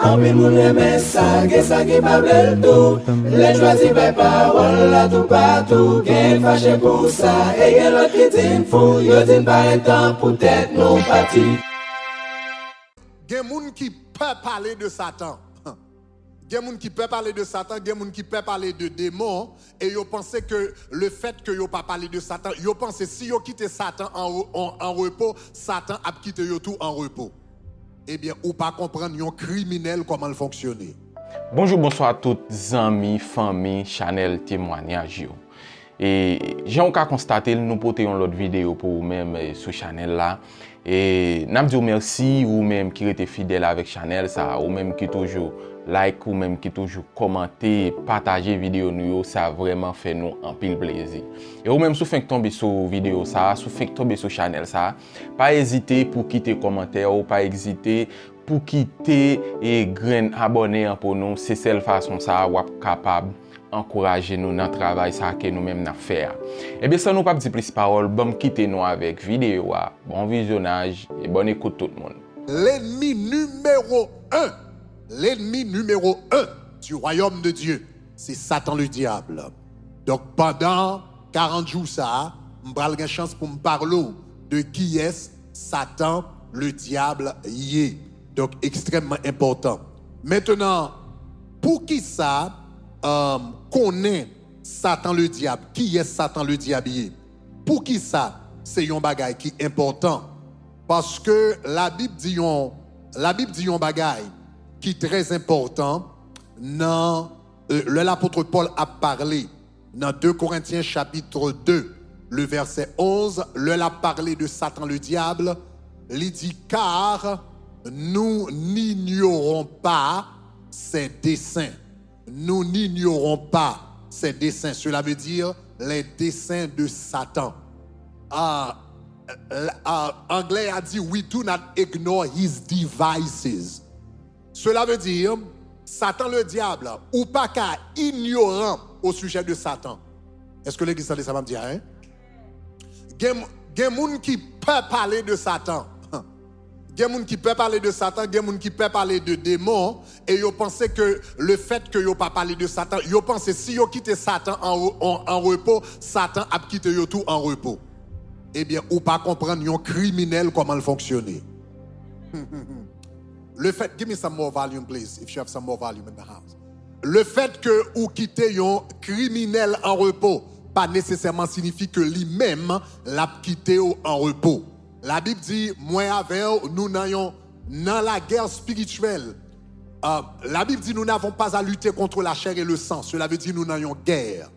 En pile moun reme sa, gen sa ki pa ble tout. Les choisi par parole là tout partout. Gen fâché pour ça, et gen l'autre qui din fou. Yo din pas temps pour tête non parti. Gen moun qui peut parler de Satan. Gen moun qui peut parler de Satan, gen moun qui peut parler de démons, et yo pensez que le fait que yo pas parler de Satan, yo pensez si yo quitte Satan en repos, Satan a quitté yo tout en repos. Eh bien, ou pas comprendre yon criminel comment il fonctionne. Bonjour, bonsoir à toutes amis, famille, channel témoignage yo. Et j'ai encore constaté nous portons l'autre vidéo pour vous-même sur channel là. Et n'a dit merci ou même qui était fidèle avec channel ça, ou même qui toujours like ou même qui toujours commenter, partager vidéo nous, ça vraiment fait nous un pile plaisir. Et ou même si vous faites tomber sur vidéo ça, si vous faites tomber sur channel ça, pas hésiter pour quitter commentaire ou pas hésiter pour quitter et grain abonner pour nous, c'est cette façon ça ou capable encourager nous dans le travail ça que nous même n'a faire. Et bien ça nous pas dire plus parole, bon quitter nous avec vidéo, bon visionnage et bonne écoute tout le monde. L'ennemi numéro 1 du royaume de Dieu, c'est Satan le diable. Donc pendant 40 jours ça, m'bral gen chance pour me parler de qui est Satan le diable yé. Donc extrêmement important. Maintenant, pour qui ça connaît Satan le diable? Qui est Satan le diable? Pour qui ça? C'est un bagay qui est important. Parce que la Bible dit un bagay qui est très important. L'apôtre Paul a parlé dans 2 Corinthiens chapitre 2, le verset 11. Il a parlé de Satan le diable. Il dit car nous n'ignorons pas ses desseins. Nous n'ignorons pas ses desseins. Cela veut dire les desseins de Satan. Anglais a dit we do not ignore his devices. Cela veut dire Satan le diable ou pas qu'à ignorant au sujet de Satan. Est-ce que l'église ça va me dire hein? Gen moun qui peut parler de Satan. Gen moun qui peut parler de Satan, gen moun qui peut parler de démons, et yo pensez que le fait que yo pas parler de Satan, yo pensez si yo quitte Satan en repos, Satan a quitté yo tout en repos. Eh bien, ou pas comprendre yon criminel comment il fonctionne. Le fait, give me some more volume please, if you have some more volume in the house. Le fait que ou quitte yon criminel en repos, pas nécessairement signifie que lui-même l'a quitté en repos. La Bible dit, moi avec nous n'ayons dans la guerre spirituelle. La Bible dit, nous n'avons pas à lutter contre la chair et le sang. Cela veut dire, nous n'ayons guerre.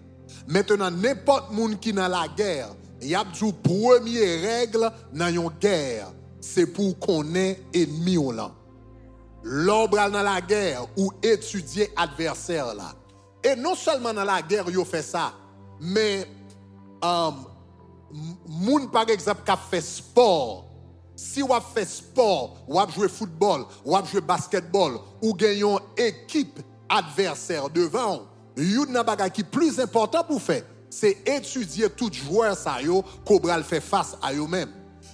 Maintenant, n'importe monde qui dans la guerre, il y a une première règle, n'ayons guerre. C'est pour qu'on ait ennemi au là. L'ombre dans la guerre ou étudier adversaire là. Et non seulement dans la guerre, il fait ça, mais moun par exemple qui a fait sport, si ou a fait sport, ou a joué football, ou a joué basketball, ou gagne une équipe adversaire devant, yon nan bagay qui plus important pour faire, c'est étudier tout joueur ça yo, Cobral fait face à yo même.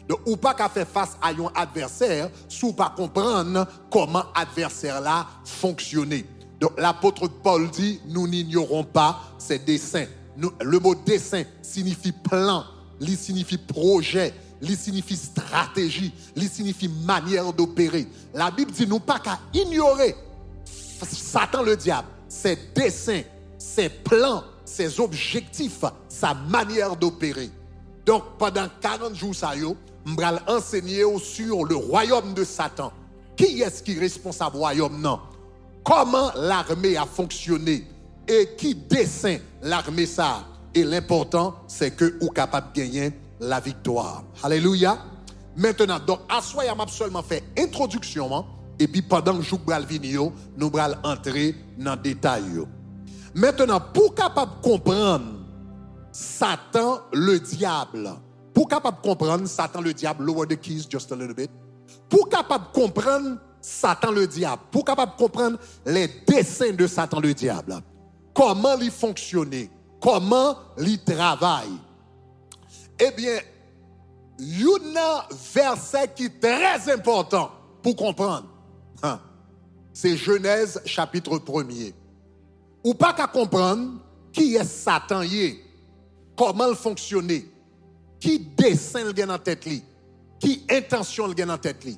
Donc ou pas qu'à faire face à un adversaire, sous pas comprendre comment adversaire là fonctionner. Donc l'apôtre Paul dit, nous n'ignorons pas ses desseins. Le mot dessein signifie plan. Il signifie projet, il signifie stratégie, il signifie manière d'opérer. La Bible dit nous pas qu'à ignorer Satan le diable, ses desseins, ses plans, ses objectifs, sa manière d'opérer. Donc pendant 40 jours ça yo, m'bral enseigner sur le royaume de Satan. Qui est-ce qui est responsable du royaume non? Comment l'armée a fonctionné et qui dessein l'armée ça? Et l'important, c'est que vous êtes capable de gagner la victoire. Alléluia. Maintenant, donc, à soi, il m'a seulement fait introduction, hein, et puis pendant que je vais nous allons entrer dans le détail. Maintenant, pour capable comprendre Satan le diable, pour capable comprendre Satan le diable, lower the keys just a little bit. Pour capable comprendre Satan le diable, pour capable comprendre les desseins de Satan le diable, comment il fonctionne, comment il travaille. Eh bien, il y a un verset qui est très important pour comprendre. c'est Genèse chapitre 1er. Ou pas qu'à comprendre qui est Satan, comment il fonctionne, qui dessin le gain en tête li, qui intention le gain en tête li,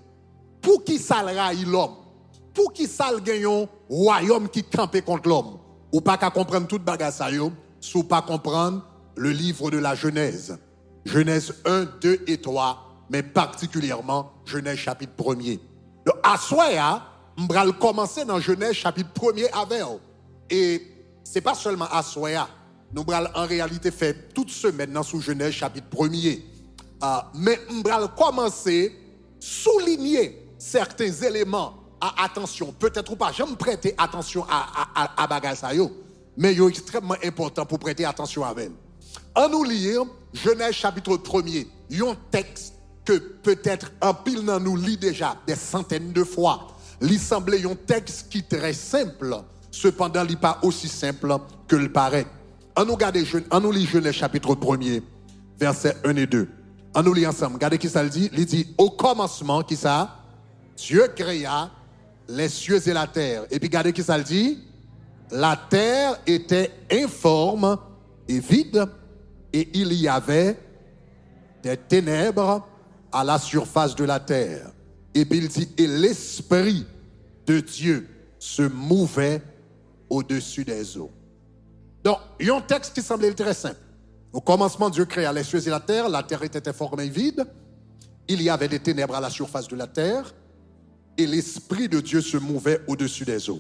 pour qui ça le raille l'homme, pour qui ça le gagne un royaume qui campe contre l'homme. Ou pas qu'à comprendre toute bagarre ça yo, sous pas comprendre le livre de la Genèse. Genèse 1, 2 et 3, mais particulièrement Genèse chapitre 1er. Donc, à soya, on va commencer dans Genèse chapitre 1er avec. Et ce n'est pas seulement à soya. Nous allons en réalité faire toute semaine dans sous Genèse chapitre 1er. Mais on va commencer souligner certains éléments à attention. Peut-être ou pas, j'aime prêter attention à bagage ça yo, mais c'est extrêmement important pour prêter attention à elle. En nous lire Genèse chapitre 1er, un texte que peut-être un pile dans nous lit déjà des centaines de fois. Il semblait un texte qui est très simple, cependant il n'est pas aussi simple que le paraît. En nous lit Genèse chapitre 1er, versets 1 et 2. En nous lit ensemble. Regardez qui ça le dit. Il dit, au commencement, qui ça? Dieu créa les cieux et la terre. Et puis regardez qui ça le dit. La terre était informe et vide, et il y avait des ténèbres à la surface de la terre. Et puis il dit, et l'Esprit de Dieu se mouvait au-dessus des eaux. Donc, il y a un texte qui semblait très simple. Au commencement, Dieu créa les cieux et la terre était informe et vide, il y avait des ténèbres à la surface de la terre, et l'Esprit de Dieu se mouvait au-dessus des eaux.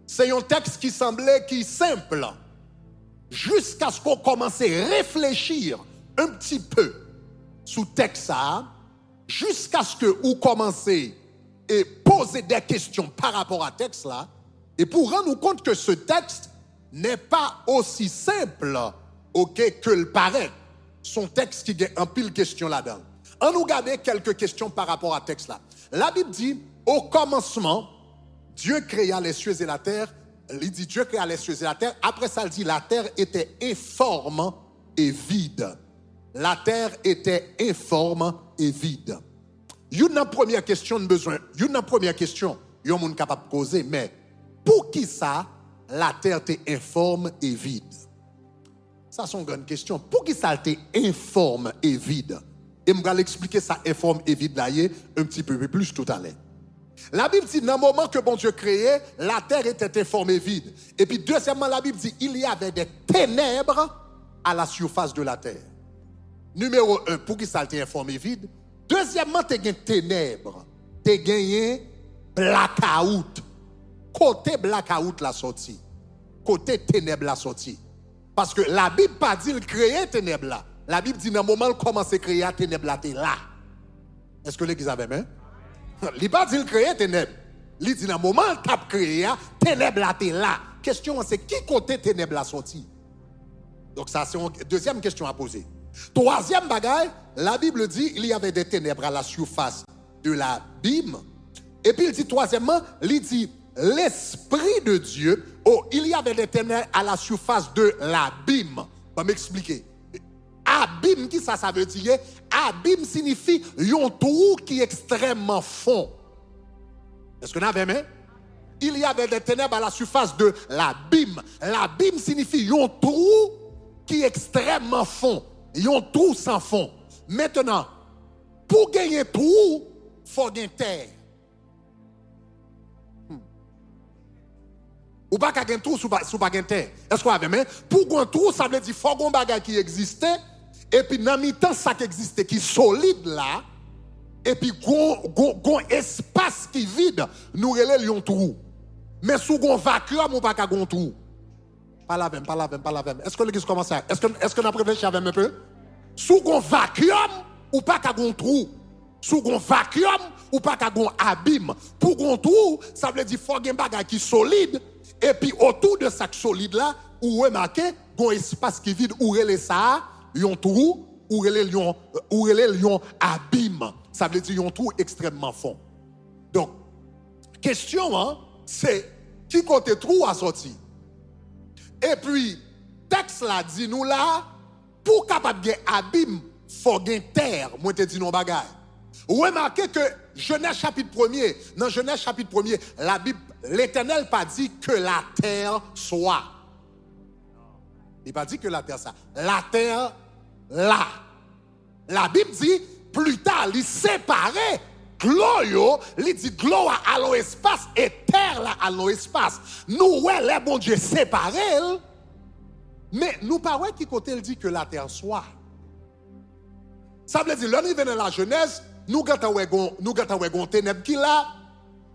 C'est un texte qui semblait simple, jusqu'à ce qu'on commence à réfléchir un petit peu sous texte ça, jusqu'à ce que vous commencez à poser des questions par rapport à texte là, et pour rendre compte que ce texte n'est pas aussi simple que le paraît. Son texte qui a un pile de questions là-dedans. On nous regarde quelques questions par rapport à texte là. La Bible dit, au commencement, Dieu créa les cieux et la terre. Il dit Dieu créa les cieux et la terre. Après ça, il dit la terre était informe et vide. La terre était informe et vide. Il y a une première question de besoin. Il y a une première question. Il y a un monde capable de poser. Mais pour qui ça, la terre était informe et vide? Ça, c'est une grande question. Pour qui ça était informe et vide? Et je vais l'expliquer ça informe et vide là un petit peu plus tout à l'heure. La Bible dit, dans le moment que bon Dieu créait, la terre était informe et vide. Et puis, deuxièmement, la Bible dit, il y avait des ténèbres à la surface de la terre. Numéro 1, pour qui ça était informe et vide? Deuxièmement, tu as gagné ténèbres. Tu as gagné blackout. Côté blackout la sortie. Côté ténèbres la sortie. Parce que la Bible pas dit qu'il créait ténèbres là. La Bible dit, dans le moment où il commence à créer ténèbres là, tu es là. Est-ce que l'église avait même? Il n'a pas dit qu'il créait ténèbres. Il dit, dans le moment où il a créé ténèbres là, tu es là. Question, c'est qui côté ténèbres la sortie? Donc ça, c'est une deuxième question à poser. Troisième bagaille, la Bible dit, il y avait des ténèbres à la surface de l'abîme. Et puis il dit, troisièmement, il dit, l'Esprit de Dieu, il y avait des ténèbres à la surface de l'abîme. Je vais m'expliquer. Abîme, qui ça veut dire? Abîme signifie un trou qui est extrêmement fond. Est-ce que vous avez aimé? Il y avait des ténèbres à la surface de l'abîme. L'abîme signifie un trou qui est extrêmement fond. Un trou sans fond. Maintenant, pour gagner un trou, il faut gagner terre. Ou pas gagner un trou, sous pas gagner terre. Est-ce que vous avez aimé? Pour gagner un trou, ça veut dire qu'il faut gagner un bagage qui existait. Et puis, dans le temps, ça qui existait, qui est solide là, et puis, un espace qui est vide, nous relèvons un trou. Mais sous un vacuum, ou pas un trou. Pas la même. Est-ce que l'église commence à... Est-ce que nous réfléchissons avec un peu? Sous un vacuum, ou pas un trou. Sous un vacuum, ou pas un abîme. Pour un trou, ça veut dire qu'il faut un bagage qui est solide, et puis autour de ça solide là, ou remarquez, un espace qui est vide, ou relève ça, un trou, ou un abîme. Ça veut dire un trou extrêmement fond. Donc, question, c'est qui côté trou a sorti? Et puis, texte là dit nous là, pour capable de abîme, il faut gagner terre. Moi, je te dis non bagaille. Remarquez que Genèse chapitre 1er, dans Genèse chapitre 1er, la Bible, l'Éternel n'a pas dit que la terre soit. Il n'a pas dit que la terre soit. La terre, là. La Bible dit, plus tard, il séparait gloire, il dit gloire à l'espace et terre là à l'espace. Nous, ouais, les bon Dieu séparés, mais nous pas ouais qui côté il dit que la terre soit. Ça veut dire, l'on est dans la Genèse, nous gata ouais gon ténèbres qui là,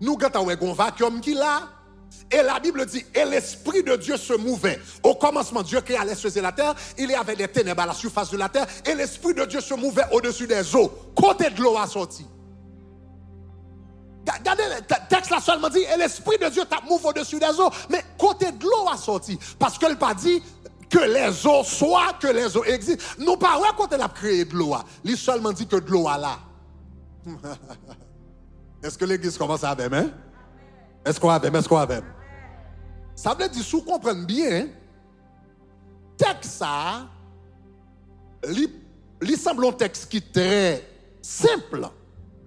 nous gata ouais gon vacuum qui là, et la Bible dit, et l'Esprit de Dieu se mouvait. Au commencement, Dieu créa les cieux et la terre, il y avait des ténèbres à la surface de la terre, et l'Esprit de Dieu se mouvait au-dessus des eaux. Côté de l'eau a sorti. Regardez, le texte là seulement dit, et l'Esprit de Dieu mouve au-dessus des eaux, mais côté de l'eau a sorti. Parce qu'elle n'a pas dit que les eaux soient, que les eaux existent. Nous pas ouais quand elle a créé de l'eau. Il seulement dit que de l'eau a là. Est-ce que l'église commence à même, hein? Est-ce qu'on a même? Est-ce qu'on a même? Ça veut dire, si vous comprenez bien, texte ça, il semble un texte qui est très simple.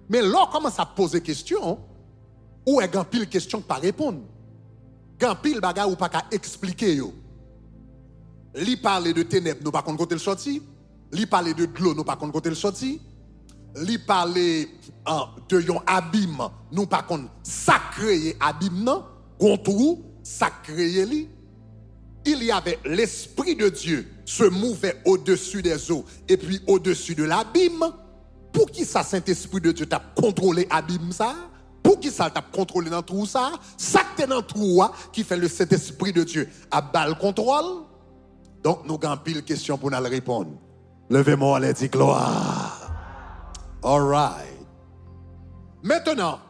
Mais là, on commence à poser des questions, ou est-ce pile question pas répondre? Gan pile bagarre ou pas qu'à expliquer yo. Li parle de ténèbres, nous pas contre côté le sorti. Li parle de l'eau, nous pas contre côté le sorti. Li parle de yon abîme, nous pas contre ça créé abîme non, contre ça créé li. Il y avait l'Esprit de Dieu se mouvait au-dessus des eaux et puis au-dessus de l'abîme. Pour qui ça Saint-Esprit de Dieu t'a contrôlé abîme ça? Pour qui ça t'a contrôlé dans tout ça? Ça que t'es dans tout qui fait le Saint-Esprit de Dieu à bas le contrôle. Donc nous avons pile question pour nous répondre. Levez-moi les dit gloire. All right. Maintenant,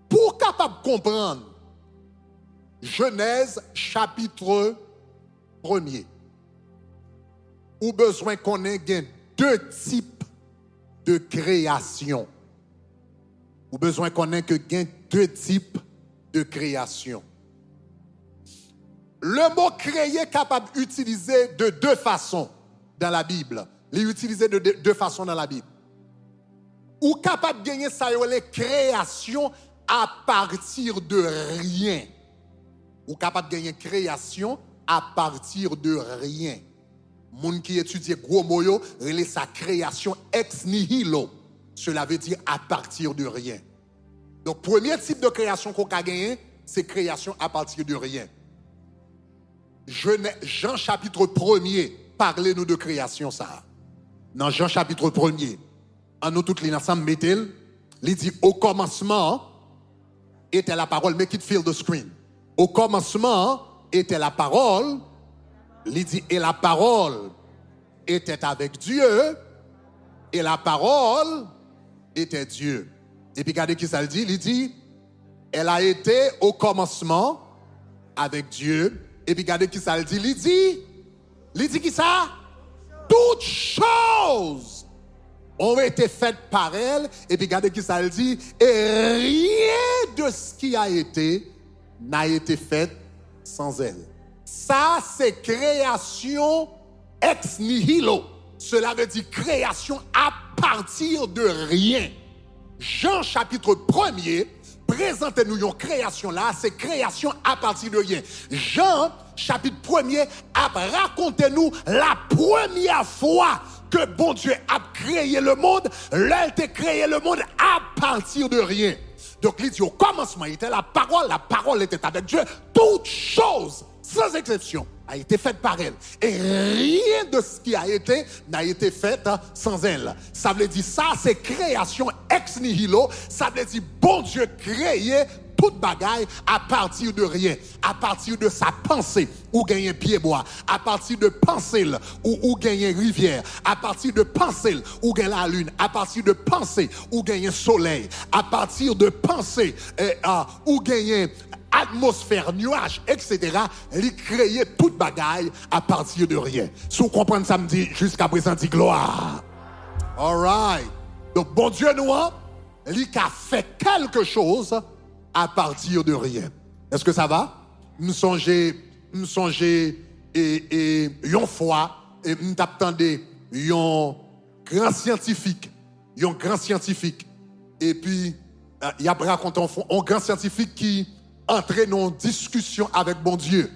pour capable comprendre Genèse chapitre 1er, ou besoin qu'on ait deux types de création. Ou besoin qu'on ait deux types de création. Le mot créer est capable d'utiliser de deux façons dans la Bible. Il est utilisé de deux façons dans la Bible. Ou capable de gagner ça, les créations à partir de rien. Ou capable de gagner création à partir de rien. Moun qui étudie gros moyo, relè sa création ex nihilo. Cela veut dire à partir de rien. Donc, premier type de création qu'on a gagné, c'est création à partir de rien. Jean chapitre 1er, parlez-nous de création ça. Dans Jean chapitre 1er, en nous toutes les ensemble, mettez-le, il dit au commencement était la parole, make it fill the screen. Au commencement était la parole, il dit et la parole était avec Dieu et la parole était Dieu. Et puis regardez qui ça le dit, il dit elle a été au commencement avec Dieu. Et puis regardez qui ça le dit, il dit qui ça? Toutes choses ont été faites par elle. Et puis regardez qui ça le dit, et rien de ce qui a été n'a été fait sans elle. Ça, c'est création ex nihilo. Cela veut dire création à partir de rien. Jean chapitre 1er, présentez-nous une création là, c'est création à partir de rien. Jean chapitre 1er, racontez-nous la première fois que bon Dieu a créé le monde. Là, il a créé le monde à partir de rien. Donc, il dit au commencement, il était la parole était avec Dieu. Toutes choses, sans exception, a été faite par elle. Et rien de ce qui a été n'a été fait sans elle. Ça veut dire ça, c'est création ex nihilo. Ça veut dire bon Dieu créé toute bagaille à partir de rien, à partir de sa pensée ou gagner pied bois, à partir de pensée ou gagner rivière, à partir de pensée ou gagner la lune, à partir de pensée ou gagner soleil, à partir de pensée ou gagner atmosphère, nuages, etc. Il créait toute bagaille à partir de rien. Si vous comprenez ça, me dit jusqu'à présent, dit gloire. All right. Donc bon Dieu nous, il a fait quelque chose à partir de rien. Est-ce que ça va? Nous songez et une fois et nous t'attendez un grand scientifique un grand scientifique. Et puis, il a raconté un grand scientifique qui entrait dans une discussion avec bon Dieu.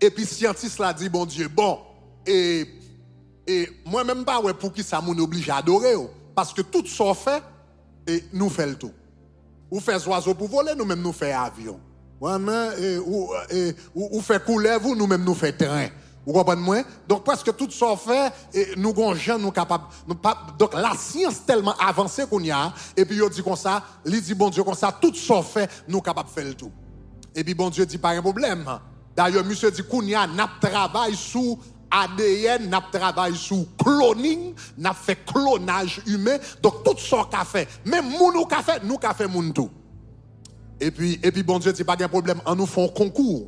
Et puis, scientiste l'a dit, bon Dieu, bon, et moi-même, pas ouais, pour qui ça m'oblige à adorer, parce que tout ça fait, et nous fait le tout. Ou fait oiseau pour voler, nous-mêmes nous fait avion. Ou fait couleuvre, nous-mêmes nous fait train. Vous comprenez moi? Donc presque tout ça fait, et nous gens nous capables. Donc la science tellement avancée qu'on y a, et puis il dit comme ça, il dit bon Dieu comme ça, tout ça fait, nous capables de faire le tout. Et puis bon Dieu dit pas un problème. D'ailleurs, monsieur dit qu'on y a, n'a travail sous ADN, n'a travail sous cloning, n'a fait clonage humain, donc tout ça qu'a fait. Même nous qu'a fait, nous qu'a fait moun tout. Et puis bon Dieu dit pas de problème, on nous fait un concours.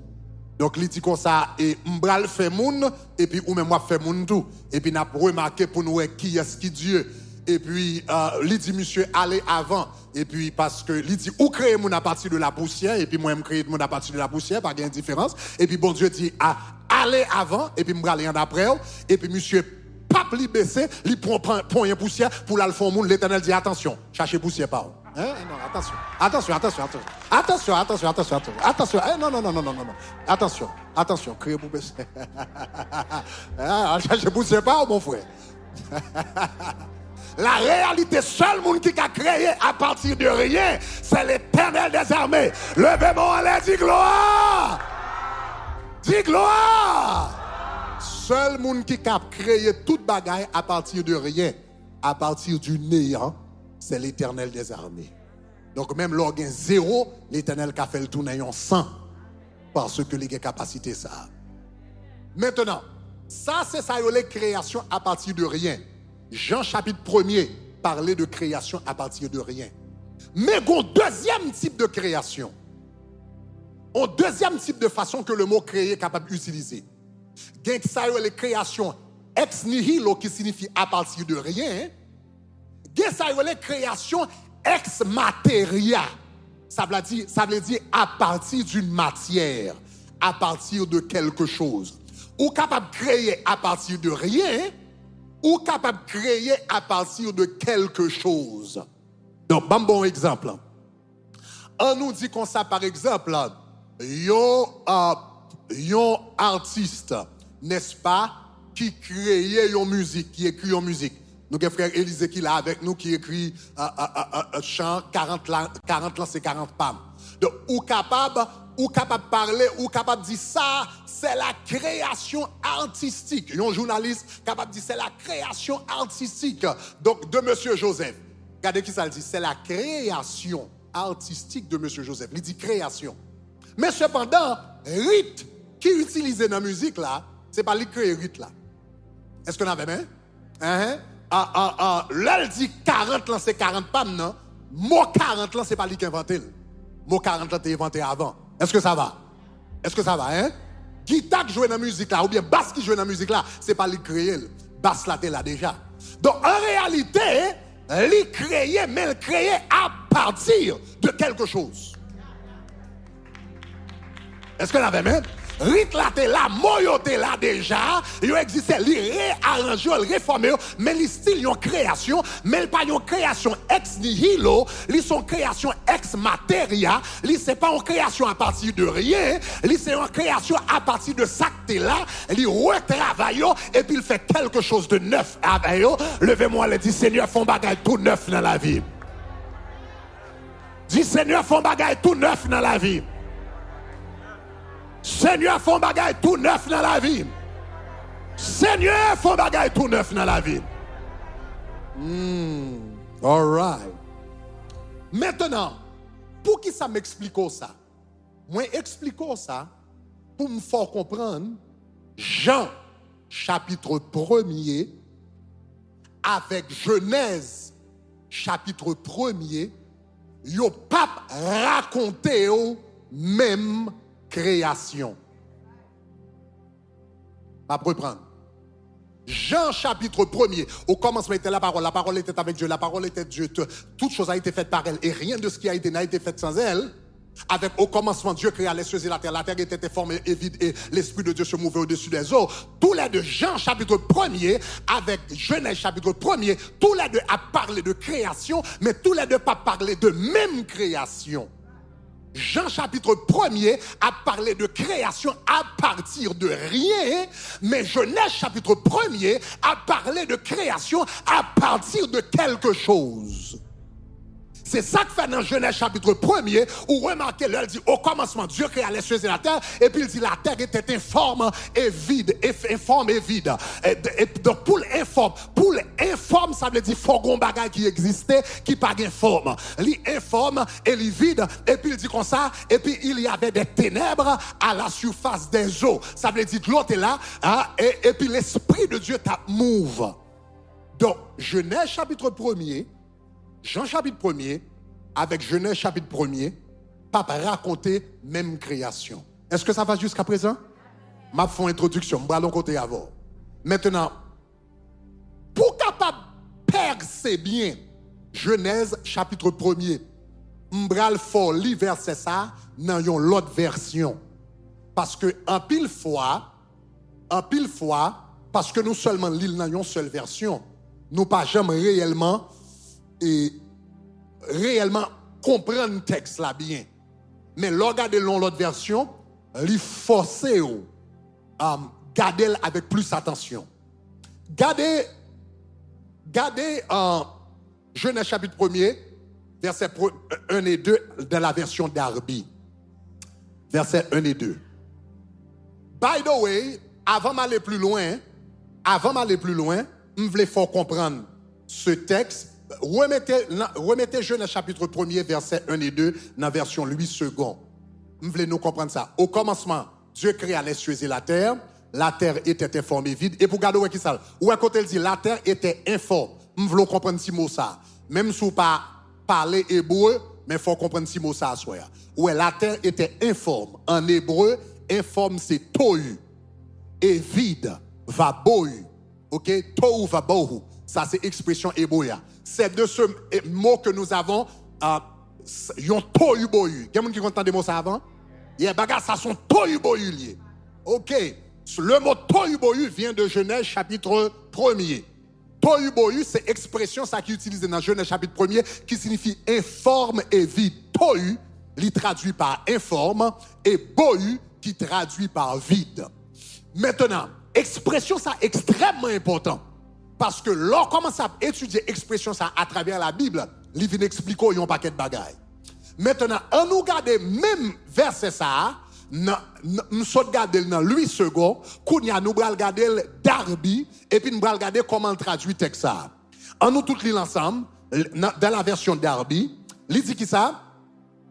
Donc il dit comme ça, et m'bral fait moun, et puis ou même moi fait moun tout. Et puis n'a remarqué pour nous qui est-ce qui Dieu. Et puis il dit monsieur allez avant. Et puis parce que il dit ou créer moun à partir de la poussière, et puis moi me créer moun à partir de la poussière, pas de différence. Et puis bon Dieu dit allez avant, et puis m'bral en après. Et puis monsieur pape li baissé, il prend une poussière pour la faire moun. L'Éternel dit attention, cherchez poussière pas. Hein? Non, attention. Non. Attention, criez pour baisser. Je pousse pas, mon frère. La réalité, seul monde qui a créé à partir de rien, c'est l'Éternel des armées. Levez-moi en l'air, dis gloire. Dis gloire. Seul monde qui a créé toute bagaille à partir de rien, à partir du néant, c'est l'Éternel des armées. Donc même l'organe zéro, l'Éternel qui a fait le tour n'ayant 100. Parce que les capacités ça. Maintenant, ça c'est ça les créations à partir de rien. Jean chapitre 1er parlait de création à partir de rien. Mais il y a un deuxième type de création. Un deuxième type de façon que le mot créer est capable d'utiliser. Il y a ça les créations ex nihilo qui signifie à partir de rien. Ça veut dire création ex materia. Ça veut dire à partir d'une matière, à partir de quelque chose. Ou capable de créer à partir de rien, ou capable de créer à partir de quelque chose. Donc, bon exemple. On nous dit comme ça, par exemple, yon artiste, n'est-ce pas, qui crée une musique, qui écrit une musique. Nous avons frère Élisée qui est là avec nous, qui écrit un chant, 40 c'est 40 pam. Donc, ou capable de parler, ou capable de dire ça, c'est la création artistique. Un journaliste capable de dire c'est la création artistique. Donc, de Monsieur Joseph. Regardez qui ça le dit, c'est la création artistique de Monsieur Joseph. Il dit création. Mais cependant, rythme qui est utilisé dans la musique là, c'est pas lui qui crée rythme là. Est-ce qu'on avait même? Là, il dit 40 ans, c'est 40 pam, non? Mot 40 ans, c'est pas lui qui a inventé. Mot 40 ans, t'es inventé avant. Est-ce que ça va? Hein? Guitare qui joue dans la musique là, ou bien basse qui joue dans la musique là, c'est pas lui qui créé. Basse là, t'es là déjà. Donc, en réalité, lui créé, mais il créé à partir de quelque chose. Est-ce qu'on avait même? Rit là, t'es là, moyo t'es là déjà, il existe, il réarrange, il réforme, mais les styles ont création, mais pas une création ex nihilo, ils sont création ex materia, ils c'est pas une création à partir de rien, ils c'est une création à partir de ça que t'es là, ils retravaillent et puis il fait quelque chose de neuf avec eux. Levez-moi et dit Seigneur, font bagaille tout neuf dans la vie. Dis Seigneur, font bagaille tout neuf dans la vie. Seigneur, font bagaille tout neuf dans la vie. Seigneur, font bagaille tout neuf dans la vie. All right. Maintenant, pour qui ça m'explique ça? Moi, explique ça pour me faire comprendre Jean, chapitre 1er, avec Genèse, chapitre 1er, yo pape raconté même création. On va reprendre. Jean chapitre 1er, au commencement était la parole était avec Dieu, la parole était Dieu, toute chose a été faite par elle, et rien de ce qui a été n'a été fait sans elle. Avec au commencement, Dieu créa les cieux et la terre était informée et vide et l'Esprit de Dieu se mouvait au-dessus des eaux. Tous les deux, Jean chapitre 1er avec Genèse chapitre 1er, tous les deux a parlé de création, mais tous les deux pas parlé de même création. Jean chapitre 1er a parlé de création à partir de rien, mais Genèse chapitre 1er a parlé de création à partir de quelque chose. C'est ça que fait dans Genèse chapitre 1er, où remarquez, là, il dit au commencement, Dieu créa les cieux et la terre, et puis il dit la terre était informe et vide, informe et vide. Donc pour l'informe, ça veut dire faut qu'on bagaille qui existait, qui pas informe. L'informe et le vide, et puis il dit comme ça, et puis il y avait des ténèbres à la surface des eaux. Ça veut dire que l'autre est là, hein, et puis l'Esprit de Dieu t'a move. Donc Genèse chapitre 1er, Jean chapitre 1er, avec Genèse chapitre 1er, pape raconter même création. Est-ce que ça va jusqu'à présent? Ma font introduction, je vais côté avant. Maintenant, pour capable percer bien Genèse chapitre 1er, m'bral fort li verset ça dans une l'autre version. Parce que en pile fois, parce que nous seulement lisons dans une seule version, nous pas jamais réellement comprendre le texte là bien. Mais regardez l'autre version, li forcer garder avec plus attention. Gardez Genèse chapitre 1er, verset 1 et 2 de la version Darby. Verset 1 et 2. By the way, avant d'aller plus loin, je voulais faut comprendre ce texte. Remettez Genèse chapitre 1er, verset 1 et 2, dans la version 8 secondes. Vous voulez nous comprendre ça. Au commencement, Dieu créa les cieux et la terre était informe et vide. Et pour garder où est-ce ça? Où est-ce qu'il dit la terre était informe. Vous voulez comprendre ce mot ça. Même si vous ne parlez pas hébreu, mais il faut comprendre ce mot ça. Où la terre était informe. En hébreu, informe c'est tohu. Et vide, va bohu. Ok? Tohu va bohu. Ça c'est expression hébreu. C'est de ce mot que nous avons, yon tohu bohu. Quelqu'un qui entend des mots ça avant? Yeah, bagarre, ça sont tohu bohu liés. Ok. Le mot tohu bohu vient de Genèse chapitre 1er. Tohu bohu, c'est expression ça qui est utilisée dans Genèse chapitre 1er qui signifie informe et vide. Tohu, il traduit par informe et bohu qui traduit par vide. Maintenant, expression ça extrêmement important. Parce que lorsqu'on commence à étudier l'expression ça à travers la Bible, il vient expliquer un paquet de bagailles. Maintenant, on nous regarde même verset ça, nous sommes regardés dans 8 secondes, nous allons regarder Darby, et puis nous allons regarder comment on traduit le texte ça. On nous tous lit ensemble, dans la version Darby, il dit qui ça?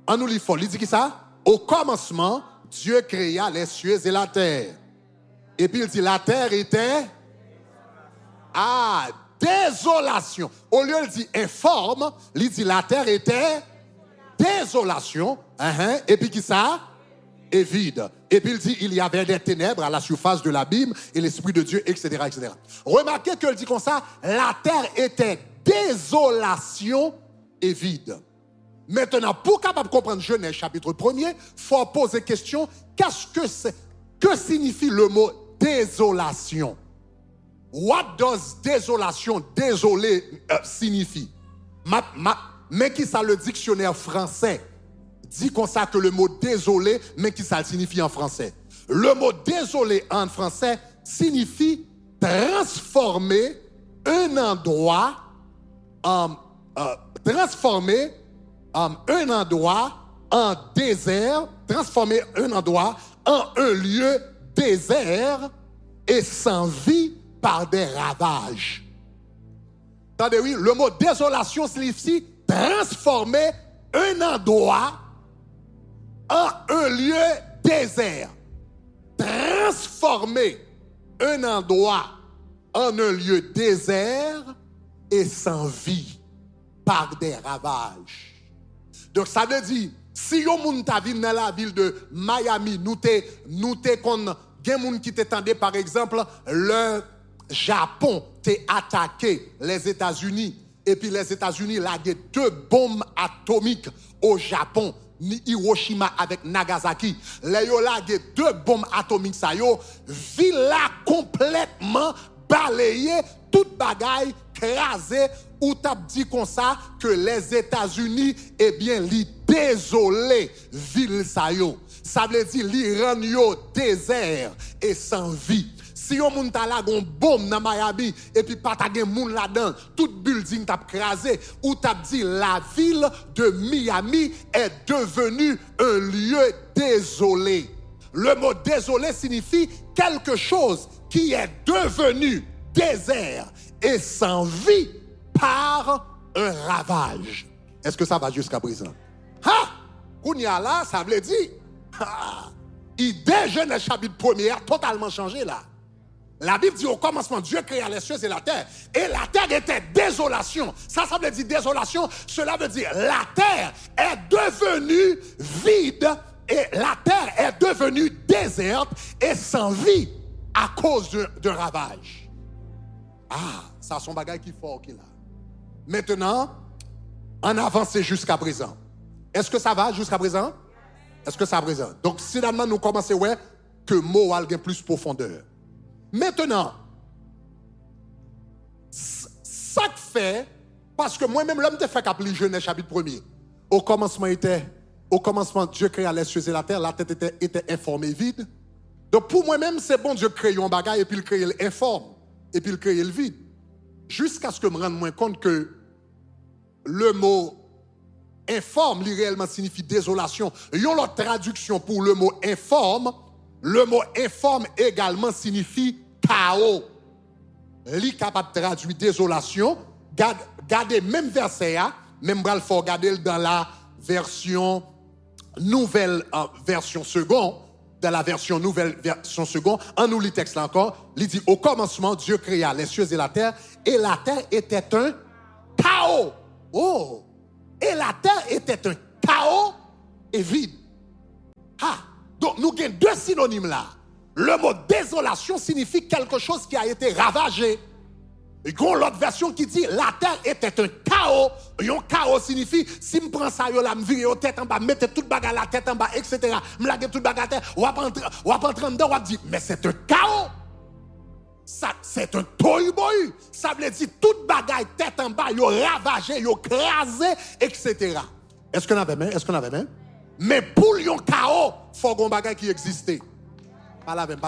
On nous lit fort, il dit qui ça? Au commencement, Dieu créa les cieux et la terre. Et puis il dit la terre était... désolation. Au lieu de dire informe, il dit la terre était désolation. Et puis qui ça? Et vide. Et puis il dit il y avait des ténèbres à la surface de l'abîme et l'Esprit de Dieu, etc., etc. Remarquez qu'il dit comme ça, la terre était désolation et vide. Maintenant, pour capable comprendre Genèse chapitre 1er, il faut poser question, que signifie le mot désolation? What does désolation, désolé, signifie? Mais qui ça le dictionnaire français dit comme ça que le mot désolé, mais qui ça signifie en français? Le mot désolé en français signifie transformer un endroit en désert, transformer un endroit en un lieu désert et sans vie par des ravages. Attendez, oui, le mot désolation signifie transformer un endroit en un lieu désert. Transformer un endroit en un lieu désert et sans vie par des ravages. Donc ça veut dire, si yon moun ta vin dans la ville de Miami, nous te kon gen moun qui t'étendait par exemple le Japon t'est attaqué les États-Unis et puis les États-Unis lagué 2 bombes atomiques au Japon ni Hiroshima avec Nagasaki. Là yo lage deux bombes atomiques ça yo, ville là complètement balayée, toute bagaille crasée, ou t'as dit comme ça que les États-Unis eh bien li désolé ville ça yo. Ça veut dire li rend yo désert et sans vie. Si yon moun ta la gon bombe dans Miami et puis pas ta gen moun là-dedans, tout building t'a crasé, ou t'a dit la ville de Miami est devenue un lieu désolé. Le mot désolé signifie quelque chose qui est devenu désert et sans vie par un ravage. Est-ce que ça va jusqu'à présent? Ha! Kounya là, ça veut dire, idée Genèse chapitre 1er a totalement changé là. La Bible dit au commencement, Dieu créa les cieux et la terre. Et la terre était désolation. Ça veut dire désolation. Cela veut dire la terre est devenue vide et la terre est devenue déserte et sans vie à cause d'un ravage. Ah, ça son bagage qui fort qui là. Maintenant, on avance jusqu'à présent. Est-ce que ça va jusqu'à présent? Est-ce que ça va présent? Donc, finalement, nous commençons ouais que mot a plus profondeur. Maintenant, ça fait, parce que moi-même, l'homme te fait qu'appeler Genèse chapitre 1er. Au commencement, Dieu créa les cieux et la terre était informée vide. Donc pour moi-même, c'est bon Dieu créer un bagage et puis il crée l'informe, et puis il crée le vide. Jusqu'à ce que je me rende moins compte que le mot informe, lui réellement signifie désolation. Il y a une autre traduction pour le mot informe. Le mot informe également signifie chaos. Li capable de traduire désolation. Gardez même verset, même bral faut garder dans la version nouvelle version seconde. Dans la version nouvelle version seconde, en nous lit texte là encore, il dit au commencement Dieu créa les cieux et la terre était un chaos. Oh! Et la terre était un chaos et vide. Ah! Donc, nous avons deux synonymes là. Le mot désolation signifie quelque chose qui a été ravagé. Il y a l'autre version qui dit la terre était un chaos. Un chaos signifie si je prends ça, je me vire la tête en bas, mettez toute bagarre la tête en bas, etc. Je lage toute bagarre la tête, on va entrer dedans, on va dire, mais c'est un chaos. Ça, c'est un toy-boy. Ça veut dire toute bagarre tête en bas, yo ravagé, yo crasé, etc. Est-ce qu'on avait même? Est-ce qu'on avait même? Mais pour yon chaos, il faut qu'on bagaille qui existait. Pas la veine.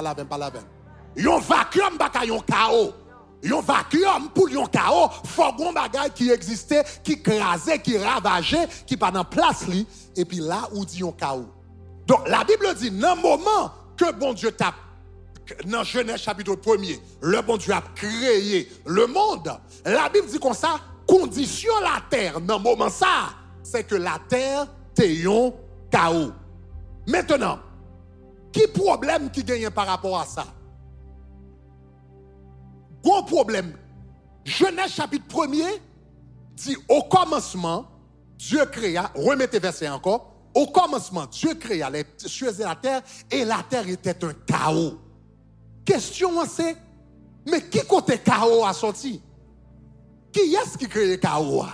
Yon vacuum bagaille yon chaos. Yon vacuum pour yon chaos, il faut qu'on bagaille qui existait, qui crasait, qui ravageait, qui pas dans place li, et puis là où dit yon chaos. Donc la Bible dit, dans le moment que bon Dieu tape, dans Genèse chapitre 1er, le bon Dieu a créé le monde, la Bible dit comme ça, condition la terre, dans le moment ça, c'est que la terre t'est yon chaos. Maintenant, qui problème qui gagne par rapport à ça? Gros problème. Genèse chapitre 1er dit au commencement, Dieu créa, remettez verset encore, au commencement, Dieu créa les cieux et la terre était un chaos. Question c'est, mais qui côté chaos a sorti? Qui est-ce qui crée chaos?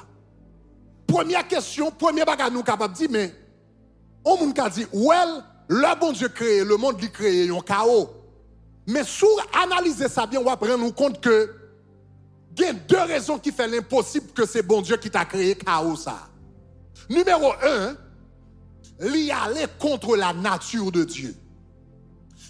Première question, premier bagage nous capable de dire, mais on moun ka dit, well, le bon Dieu créé, le monde lui créé un chaos. Mais si on analyse ça bien, on va prendre compte que il y a deux raisons qui font l'impossible que c'est bon Dieu qui t'a créé chaos ça. Numéro 1, il aller contre la nature de Dieu.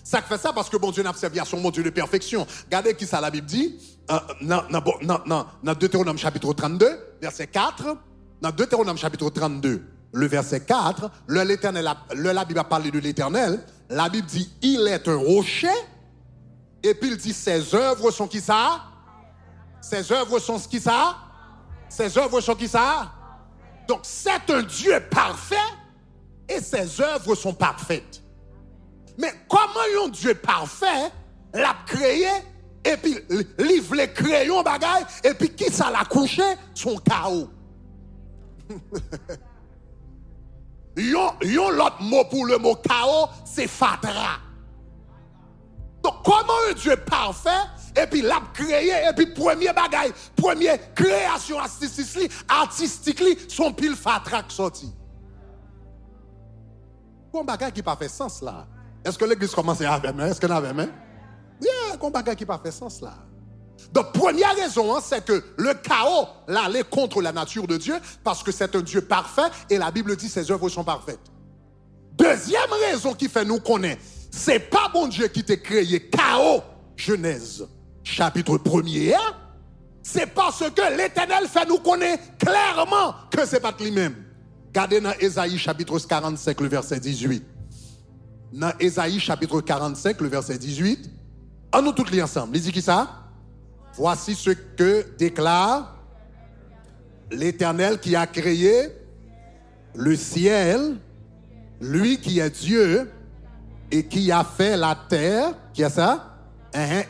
Ça fait ça parce que bon Dieu n'a servi à son mon Dieu de perfection. Regardez qui ça la Bible dit dans Deutéronome chapitre 32, verset 4. Dans Deutéronome chapitre 32, le verset 4, la Bible a parlé de l'Éternel. La Bible dit, il est un rocher. Et puis il dit, ses œuvres sont qui ça? Ses œuvres sont qui ça? Ses œuvres sont qui ça? Donc c'est un Dieu parfait et ses œuvres sont parfaites. Mais comment un Dieu parfait l'a créé et puis il voulait créer un bagage et puis qui ça l'a couché? Son chaos. Yon l'autre mot pour le mot chaos, c'est fatra. Donc comment un Dieu parfait et puis l'a créé et puis premier bagage, première création artistique son pile fatra qui sorti. Bon bagage qui pas fait sens là. Est-ce que l'église commence à avoir main? Est-ce qu'on avait main? Yeah, bon bagage qui pas fait sens là. Donc, première raison, c'est que le chaos l'allait contre la nature de Dieu parce que c'est un Dieu parfait et la Bible dit ses œuvres sont parfaites. Deuxième raison qui fait nous connaître, c'est pas bon Dieu qui t'a créé chaos, Genèse, chapitre 1er. C'est parce que l'Éternel fait nous connaître clairement que c'est pas lui-même. Regardez dans Ésaïe chapitre 45, le verset 18. Dans Ésaïe chapitre 45, le verset 18. On nous tous les ensemble. Il dit qui ça? Voici ce que déclare l'Éternel qui a créé le ciel, lui qui est Dieu et qui a fait la terre, qui a ça,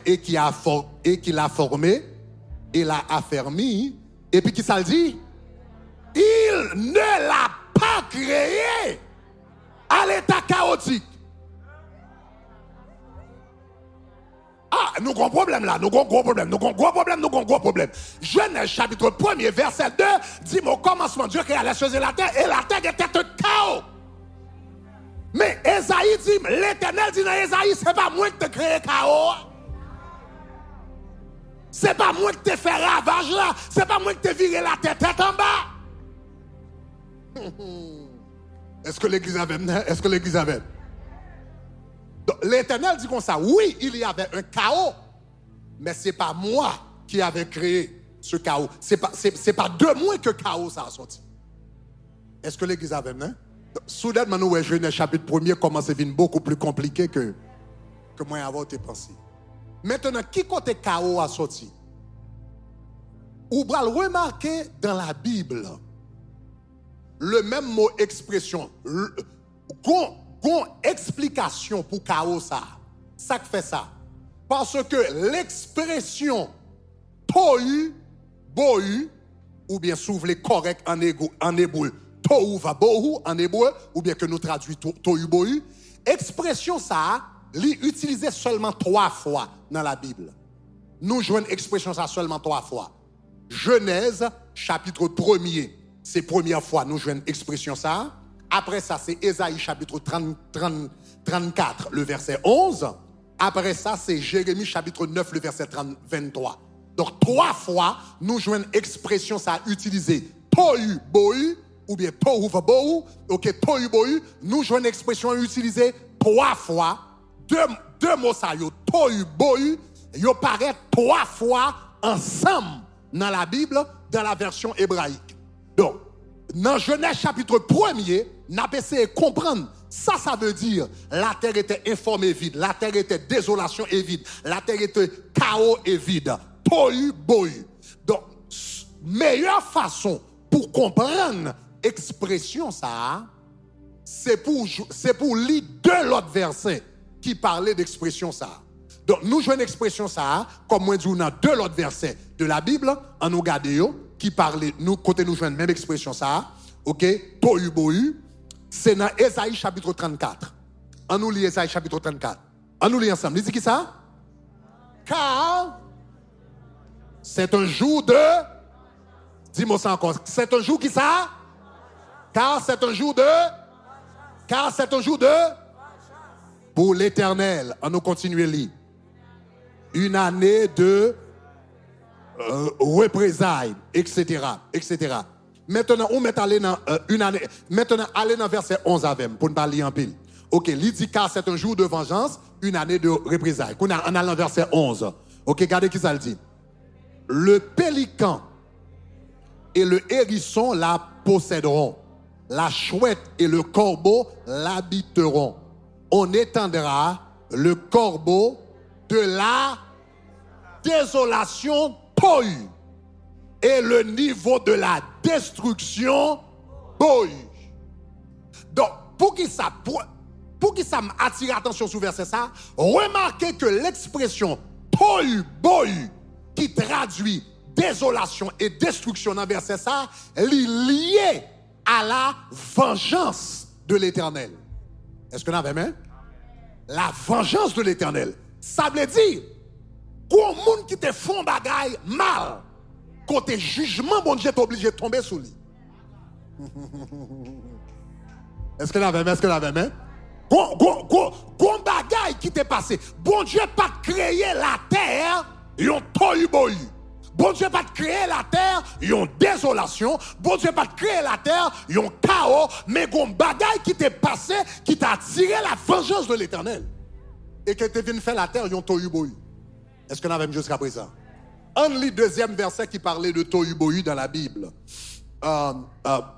et qui l'a formé et l'a affermi. Et puis qui ça le dit? Il ne l'a pas créé à l'état chaotique. Ah, nous avons un problème là, nous avons un gros problème. Genèse chapitre 1er, verset 2, dit au commencement, Dieu créa les choses et la terre était un chaos. Mais Esaïe dit, l'Éternel dit dans Esaïe, c'est pas moi qui te créé chaos. C'est pas moi qui te fait ravage là, c'est pas moi qui te viré la tête en bas. Est-ce que l'église avait? Est-ce que l'église avait? L'Éternel dit comme ça, oui, il y avait un chaos, mais ce n'est pas moi qui avais créé ce chaos. Ce n'est pas de moi que le chaos ça a sorti. Est-ce que l'église avait? Soudainement, nous, Genèse chapitre 1er commence à devenir beaucoup plus compliqué que moi avant de penser. Maintenant, qui côté chaos a sorti? Ou va le remarquer dans la Bible, le même mot expression, explication pour chaos ça qui fait ça parce que l'expression tohu bohu ou bien souvent correct en hébreu tohu va bohu en hébreu ou bien que nous traduisons tohu bohu, expression ça l'utilisait seulement 3 fois dans la Bible. Nous jouons une expression ça seulement 3 fois. Genèse chapitre 1er, c'est première fois nous jouons une expression ça. Après ça, c'est Ésaïe chapitre 34, le verset 11. Après ça, c'est Jérémie chapitre 9, le verset 23. Donc, 3 fois, nous jouons une expression, ça a utilisé tohu bohu, ou bien tohu va bohu. Ok, tohu bohu, nous jouons une expression utilisée 3 fois. Deux mots ça, yo, tohu bohu, yo paraît 3 fois ensemble dans la Bible, dans la version hébraïque. Donc, dans Genèse chapitre 1er, nous avons essayé de comprendre. Ça veut dire la terre était informe et vide. La terre était désolation et vide. La terre était chaos et vide. Tohu bohu. Donc, meilleure façon pour comprendre l'expression ça, c'est pour lire 2 autres versets qui parlaient d'expression ça. Donc, nous jouons une expression ça, comme moi dis dans 2 autres versets de la Bible, en nous gardant, qui parlait, nous, côté nous jouons une même expression ça, ok, tohu bohu, c'est dans Ésaïe chapitre 34. On nous lit Ésaïe chapitre 34. On nous lit ensemble. Il dit qui ça? Car c'est un jour de... Dis-moi ça encore. C'est un jour qui ça? Car c'est un jour de... Car c'est un jour de... Pour l'Éternel. On nous continue à lire. Une année de... représailles, etc., etc. Maintenant, on met aller dans une année. Maintenant, allez dans verset 11 avec pour ne pas lire en pile. Ok, il dit car c'est un jour de vengeance, une année de représailles. On a dans verset 11. Ok, regardez qui ça le dit. Le pélican et le hérisson la posséderont. La chouette et le corbeau l'habiteront. On étendra le corbeau de la désolation tohu et le niveau de la destruction bohu. Donc, pour qui ça m'attire l'attention sur verset ça, remarquez que l'expression tohu bohu qui traduit désolation et destruction dans verset ça, est liée à la vengeance de l'Éternel. Est-ce que vous avez même? La vengeance de l'Éternel. Ça veut dire qu'au monde qui te font bagaille mal, côté jugement, bon Dieu est obligé de tomber sous lui. Est-ce que vous avez même? Est-ce que vous avez même? Gon bagay qui t'est passé. Bon Dieu pas créé la terre, yon toyu boyu. Bon Dieu pas créé la terre, yon désolation. Bon Dieu pas créé la terre, yon chaos. Mais gon bagay qui t'est passé, qui t'a attiré la vengeance de l'Éternel. Et que t'es venu faire la terre, yon toyu boyu. Est-ce qu'on a même jusqu'à présent? On lit deuxième verset qui parlait de toyu boyu dans la Bible.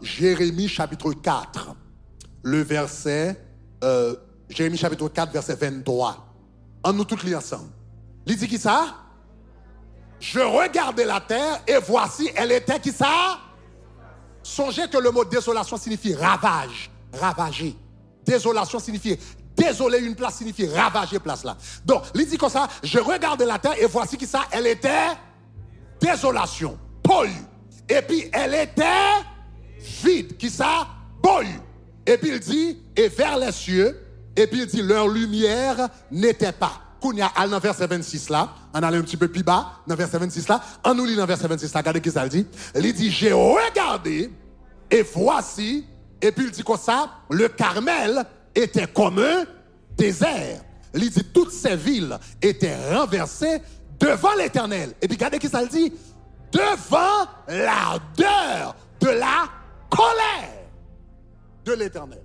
Jérémie chapitre 4. Le verset... Jérémie chapitre 4, verset 23. On nous tous lis ensemble. Il dit qui ça? Je regardais la terre et voici, elle était qui ça? Songez que le mot désolation signifie ravage, ravager. Désolation signifie désoler une place, signifie ravager place là. Donc, il dit comme ça, je regardais la terre et voici qui ça? Elle était désolation, tohu. Et puis elle était vide, qui ça? Bohu. Et puis il dit, et vers les cieux, et puis il dit, leur lumière n'était pas. Kounia, al dans verset 26 là, on allait un petit peu plus bas, dans verset 26 là, on nous lit dans verset 26 là, regardez ce qu'il dit. Il dit, j'ai regardé, et voici, et puis il dit comme ça, le Carmel était comme un désert. Il dit, toutes ces villes étaient renversées devant l'Éternel. Et puis regardez ce qu'il dit, devant l'ardeur de la colère de l'Éternel.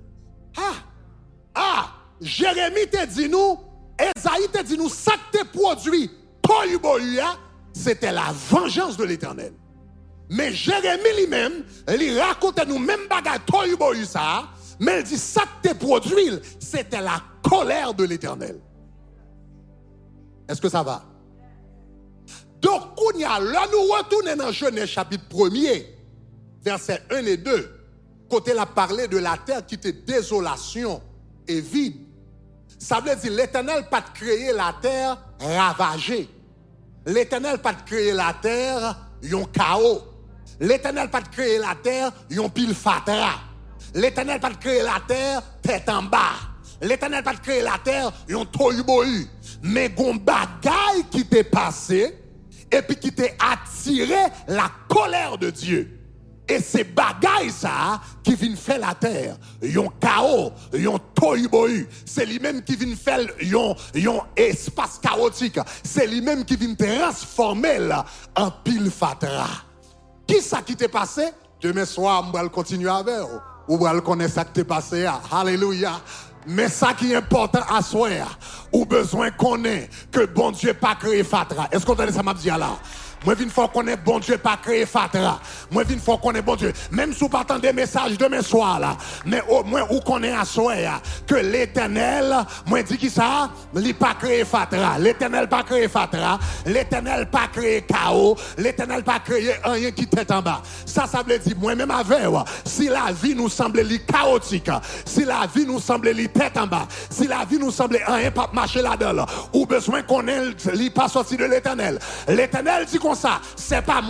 Jérémie te dit nous, Esaïe te dit nous, ça que te produit, toyu boyu, c'était la vengeance de l'Éternel. Mais Jérémie lui-même, il raconte nous même bagage toyu boyu ça, mais il dit ça que te produit, c'était la colère de l'Éternel. Est-ce que ça va? Donc, là nous retournons dans Genèse chapitre 1er, versets 1 et 2. Côté la parler de la terre qui était désolation et vide. Ça veut dire l'Éternel pas créer la terre ravagée. L'Éternel pas créer la terre yon chaos. L'Éternel pas créer la terre yon pile fatra. L'Éternel pas créer la terre tête en bas. L'Éternel pas créer la terre yon toyu boyu. Mais gon bagay qui t'est passé et puis qui t'est attiré la colère de Dieu. Et c'est bagaille ça qui vient faire la terre. Yon chaos, yon tohu bohu. C'est lui-même qui vient faire yon espace chaotique. C'est lui-même qui vient transformer là en pile fatra. Qui ça qui t'est passé? Demain soir, on va continuer avec vous. Ou va connaître ça qui t'est passé. Alléluia. Mais ça qui est important à soir, ou besoin qu'on ait que bon Dieu pas créé fatra. Est-ce qu'on entend ça m'a dit là? Moi, une fois qu'on est bon Dieu, pas créé fatra. Moi, une fois qu'on est bon Dieu, même si vous partez des messages demain soir là, mais au moins où qu'on est à soir, que l'Éternel, moi dit qui ça, il pas créé fatra. L'Éternel pas créé fatra. L'Éternel pas créé chaos. L'Éternel pas créé rien qui tête en bas. Ça veut dire moi-même avec, si la vie nous semble chaotique, si la vie nous semble tête en bas, si la vie nous semble rien pas marcher là-dedans, ou besoin qu'on ait pas sorti de l'Éternel. L'Éternel dit qu'on ça, c'est pas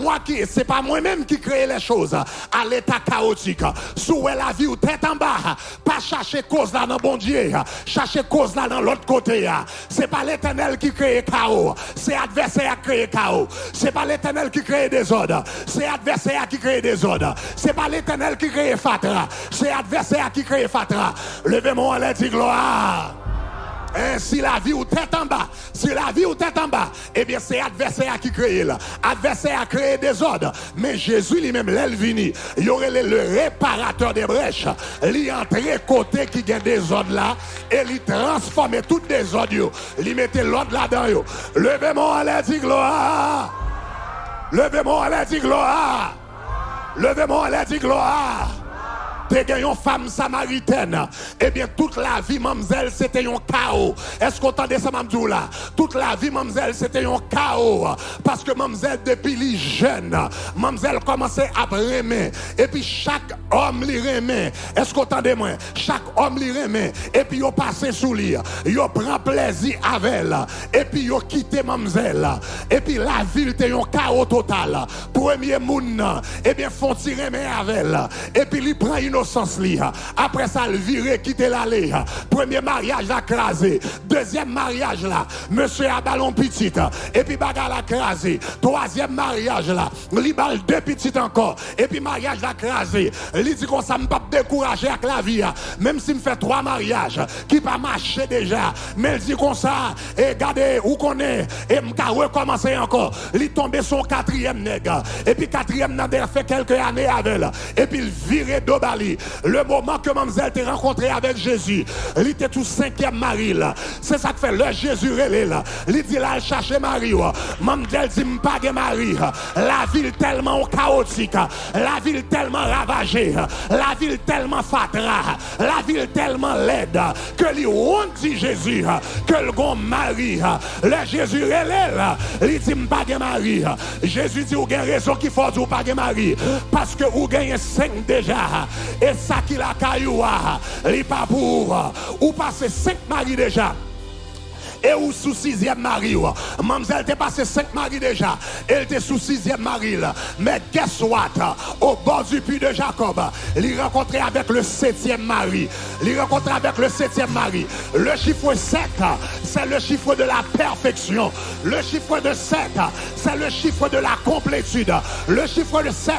moi-même qui crée les choses à l'état chaotique. Sous la vie ou tête en bas, pas chercher cause là dans bon Dieu, chercher cause là dans l'autre côté. C'est pas l'Éternel qui crée chaos, c'est adversaire qui crée chaos. C'est pas l'Éternel qui crée des ordres, c'est adversaire qui crée des ordres. C'est pas l'Éternel qui crée fatra, c'est adversaire qui crée fatra. Levez-moi en dit gloire. Si la vie ou tête en bas, eh bien c'est adversaire qui crée là. Adversaire a créé des ordres. Mais Jésus lui-même, l'Elvini, il y aurait le réparateur des brèches. Il entrait côté qui gagne des ordres là, et il transformait toutes des ordres. Il mettait l'ordre là-dedans. Levez-moi à l'aide, gloire. Levez-moi à l'aide, gloire. Levez-moi à l'aide, gloire. T'es une femme samaritaine. Eh bien, toute la vie, mademoiselle, c'était un chaos. Est-ce qu'on entendait ça, mademoiselle là? Toute la vie, mademoiselle, c'était un chaos. Parce que mademoiselle, depuis les jeunes, mademoiselle commençait à remer. Et puis, chaque homme l'y remet. Est-ce qu'on entendait moi? Chaque homme l'y remet. Et puis, il passé sous lui. Il prend plaisir avec elle. Et puis, il quitté mademoiselle. Et puis, la ville était un chaos total. Premier monde, eh bien, font tirer avec elle. Et puis, il prend une innocence li. Après ça, le viré, quitter l'allée. Premier mariage la crasé. Deuxième mariage là, monsieur a ballon petit. Et puis bagarre la crasé. Troisième mariage là, li balle deux petites encore. Et puis mariage la crasé. Il dit qu'on ça me pas décourager avec la vie. Même si me fait 3 mariages qui pas marché déjà. Mais il dit comme ça, et regardez où qu'on est. Et m'ka recommencer encore. Il tombé son 4e nègre. Et puis 4e n'a fait quelques années avec elle. Et puis il virait d'Obali. Le moment que mademoiselle t'est rencontré avec Jésus, il était tout 5e mari là. C'est ça que fait le Jésus relé là. Il dit là, il cherchait Marie. Mademoiselle dit m'pas de Marie. La ville tellement chaotique. La ville tellement ravagée. La ville tellement fatra. La ville tellement laide. Que lui on dit Jésus. Que le grand mari. Le Jésus relé là. Il dit m'pas de Marie. Jésus dit ou gagne raison qu'il faut ou pas de Marie. Parce que ou gagne 5 déjà. Et ça qui la cailloua. Il pas pour. Ou passer 5 maris déjà. Et ou sous 6e mari. Mademoiselle t'est passé 5 maris déjà. Elle était sous 6e mari. Mais guess what? Au bord du puits de Jacob, il rencontrait avec le 7e mari. Il rencontrait avec le 7e mari. Le chiffre 7, c'est le chiffre de la perfection. Le chiffre de 7, c'est le chiffre de la complétude. Le chiffre de 7,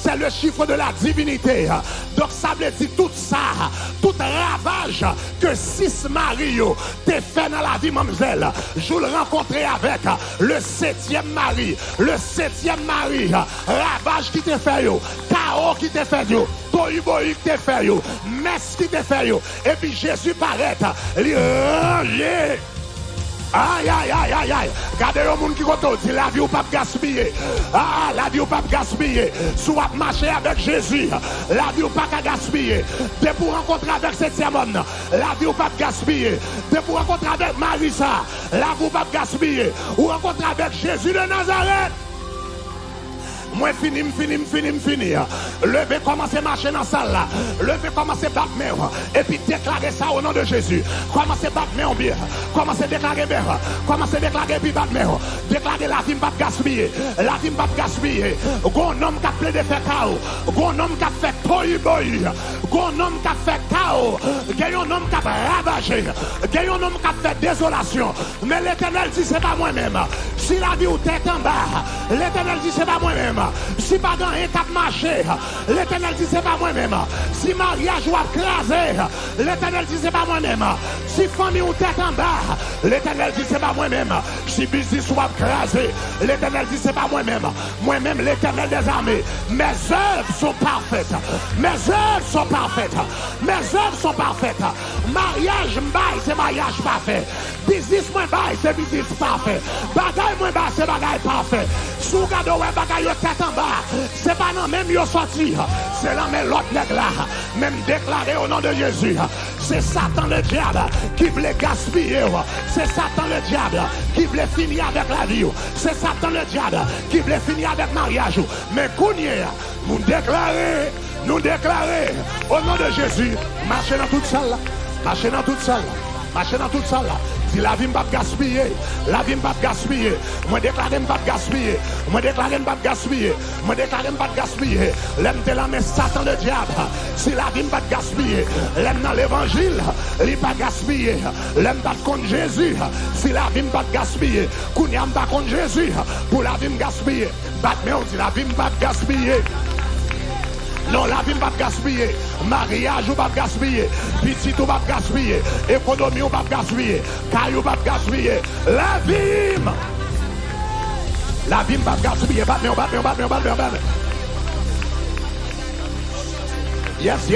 c'est le chiffre de la divinité. Donc ça veut dire tout ça, tout ravage que 6 maris t'es fait dans la vie, mademoiselle. Je le rencontrais avec le 7e mari. Le 7e mari, ravage qui t'est fait, chaos qui t'est fait, toïboï qui t'est fait, messe qui t'est fait. Et puis Jésus paraît, il range. Aïe, aïe, aïe, aïe, aïe. Regardez le monde qui compte, dit la vie ou pas gaspiller. Ah, la vie ou pas gaspiller. Soit marcher avec Jésus, la vie ou pas gaspiller. De pour rencontrer avec 7e homme, la vie ou pas gaspiller. De pour rencontrer avec Marissa, la vie ou pas gaspiller. Ou rencontrer avec Jésus de Nazareth. Moi fini. Levez, commencez à marcher dans la salle là. Levez, commencez à battre main. Et puis déclarer ça au nom de Jésus. Commencez à battre main en bien. Commencez à déclarer main. Commencez à déclarer puis battre main. Déclarer la vie pas gaspiller. La vie pas gaspiller. Gon homme qui a plein de fait chaos. Gon homme qui a fait boy. Gon homme qui a fait chaos. Gon homme qui a ravagé. Gon homme qui a fait désolation. Mais l'Éternel dit c'est pas moi-même. Si la vie ou tête en bas, l'Éternel dit c'est pas moi-même. Si pas dans un cap marché, l'Éternel dit c'est pas moi-même. Si mariage ou crasé, l'Éternel dit c'est pas moi-même. Si famille ou tête en bas, l'Éternel dit c'est pas moi-même. Si business ou crasé, l'Éternel dit c'est pas moi-même. Moi-même l'Éternel des armées. Mes œuvres sont parfaites. Mes œuvres sont parfaites. Mes œuvres sont parfaites. Mariage m'baille, c'est mariage parfait. Business moi baille, c'est business parfait. Bagaille moi baille, c'est bagaille parfait. Sous gado ouais bagaille tête en bas, c'est pas non même yo sorti, c'est là mais l'autre nègre là, même déclaré au nom de Jésus. C'est Satan le diable qui voulait gaspiller, c'est Satan le diable qui voulait finir avec la vie, c'est Satan le diable qui voulait finir avec le mariage. Mais Kounier, nous déclarer au nom de Jésus, marchez dans toute salle là, marchez dans toute salle là, marchez dans toute salle là. Si la vie ne va pas gaspiller, la vie ne va pas gaspiller. Moi déclare ne pas gaspiller. Moi déclare ne pas gaspiller. Moi déclare ne pas gaspiller. L'aime de la main Satan le diable. Si la vie ne va pas gaspiller, l'aime dans l'évangile, il ne va pas gaspiller. L'aime pas contre Jésus. Si la vie ne va pas gaspiller, qu'on n'y a pas contre Jésus pour la vie ne gaspiller. Mais on dit la vie ne va pas gaspiller. Non, la vie ne va pas gaspiller. Mariage ou pas gaspiller. Petit ou pas gaspiller. Économie ou pas gaspiller. Caillou ou pas gaspiller. La vie. La vie ne va pas gaspiller. Bat. Yes.